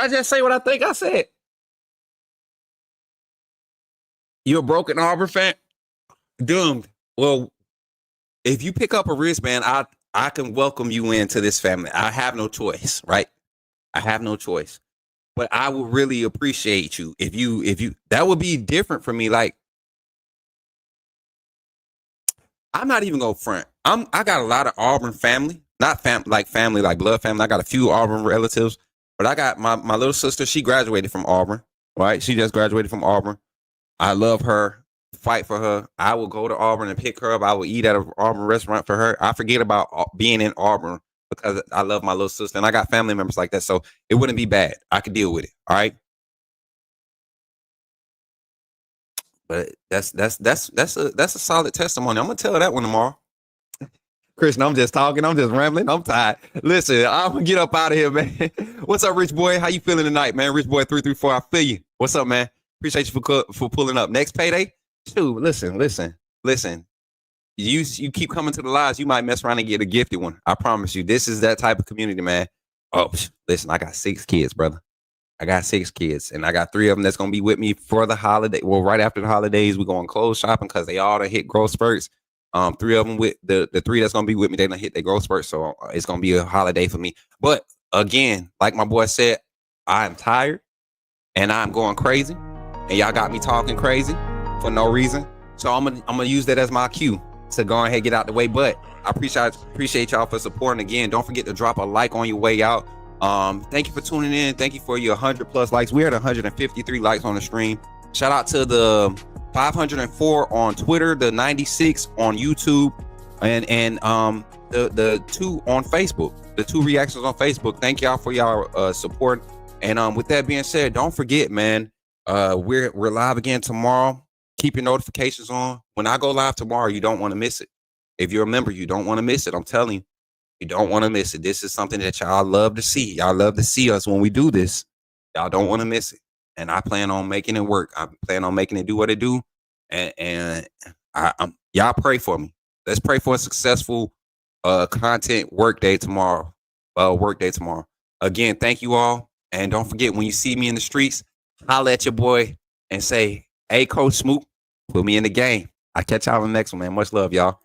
just say what I think I said? You a broken Auburn fan? Doomed. Well, if you pick up a wristband, I can welcome you into this family. I have no choice, right? I have no choice. But I would really appreciate you if you that would be different for me. Like, I'm not even gonna front. I got a lot of Auburn family, not family like blood family. I got a few Auburn relatives, but I got my little sister. She graduated from Auburn, right? She just graduated from Auburn. I love her. Fight for her. I will go to Auburn and pick her up. I will eat at an Auburn restaurant for her. I forget about being in Auburn because I love my little sister and I got family members like that, so it wouldn't be bad. I could deal with it. All right. But that's a solid testimony. I'm gonna tell that one tomorrow. Christian, I'm just talking. I'm just rambling. I'm tired. Listen, I'm gonna get up out of here, man. What's up, Rich Boy? How you feeling tonight, man? Rich Boy 334. I feel you. What's up, man? Appreciate you for pulling up. Next payday. Shoot, listen. You keep coming to the lives, you might mess around and get a gifted one. I promise you. This is that type of community, man. Oh, listen, I got 6 kids, brother. I got 6 kids, and I got 3 of them that's gonna be with me for the holiday. Well, right after the holidays, we're going clothes shopping because they all done hit growth spurts. 3 of them with the 3 that's gonna be with me, they done hit their growth spurts, so it's gonna be a holiday for me. But again, like my boy said, I'm tired and I'm going crazy, and y'all got me talking crazy for no reason. So I'm gonna use that as my cue to go ahead and get out the way. But I appreciate y'all for supporting. Again, don't forget to drop a like on your way out. Thank you for tuning in. Thank you for your 100+ likes. We're at 153 likes on the stream. Shout out to the 504 on Twitter, the 96 on YouTube. And the two on Facebook, the two reactions on Facebook. Thank y'all for y'all support. And with that being said, don't forget, man, we're live again tomorrow. Keep your notifications on. When I go live tomorrow, you don't want to miss it. If you're a member, you don't want to miss it. I'm telling you, you don't want to miss it. This is something that y'all love to see. Y'all love to see us when we do this. Y'all don't want to miss it. And I plan on making it work. I plan on making it do what it do. And y'all pray for me. Let's pray for a successful content workday tomorrow. Again, thank you all. And don't forget, when you see me in the streets, holla at your boy and say, hey, Coach Smook, put me in the game. I'll catch y'all on the next one, man. Much love, y'all.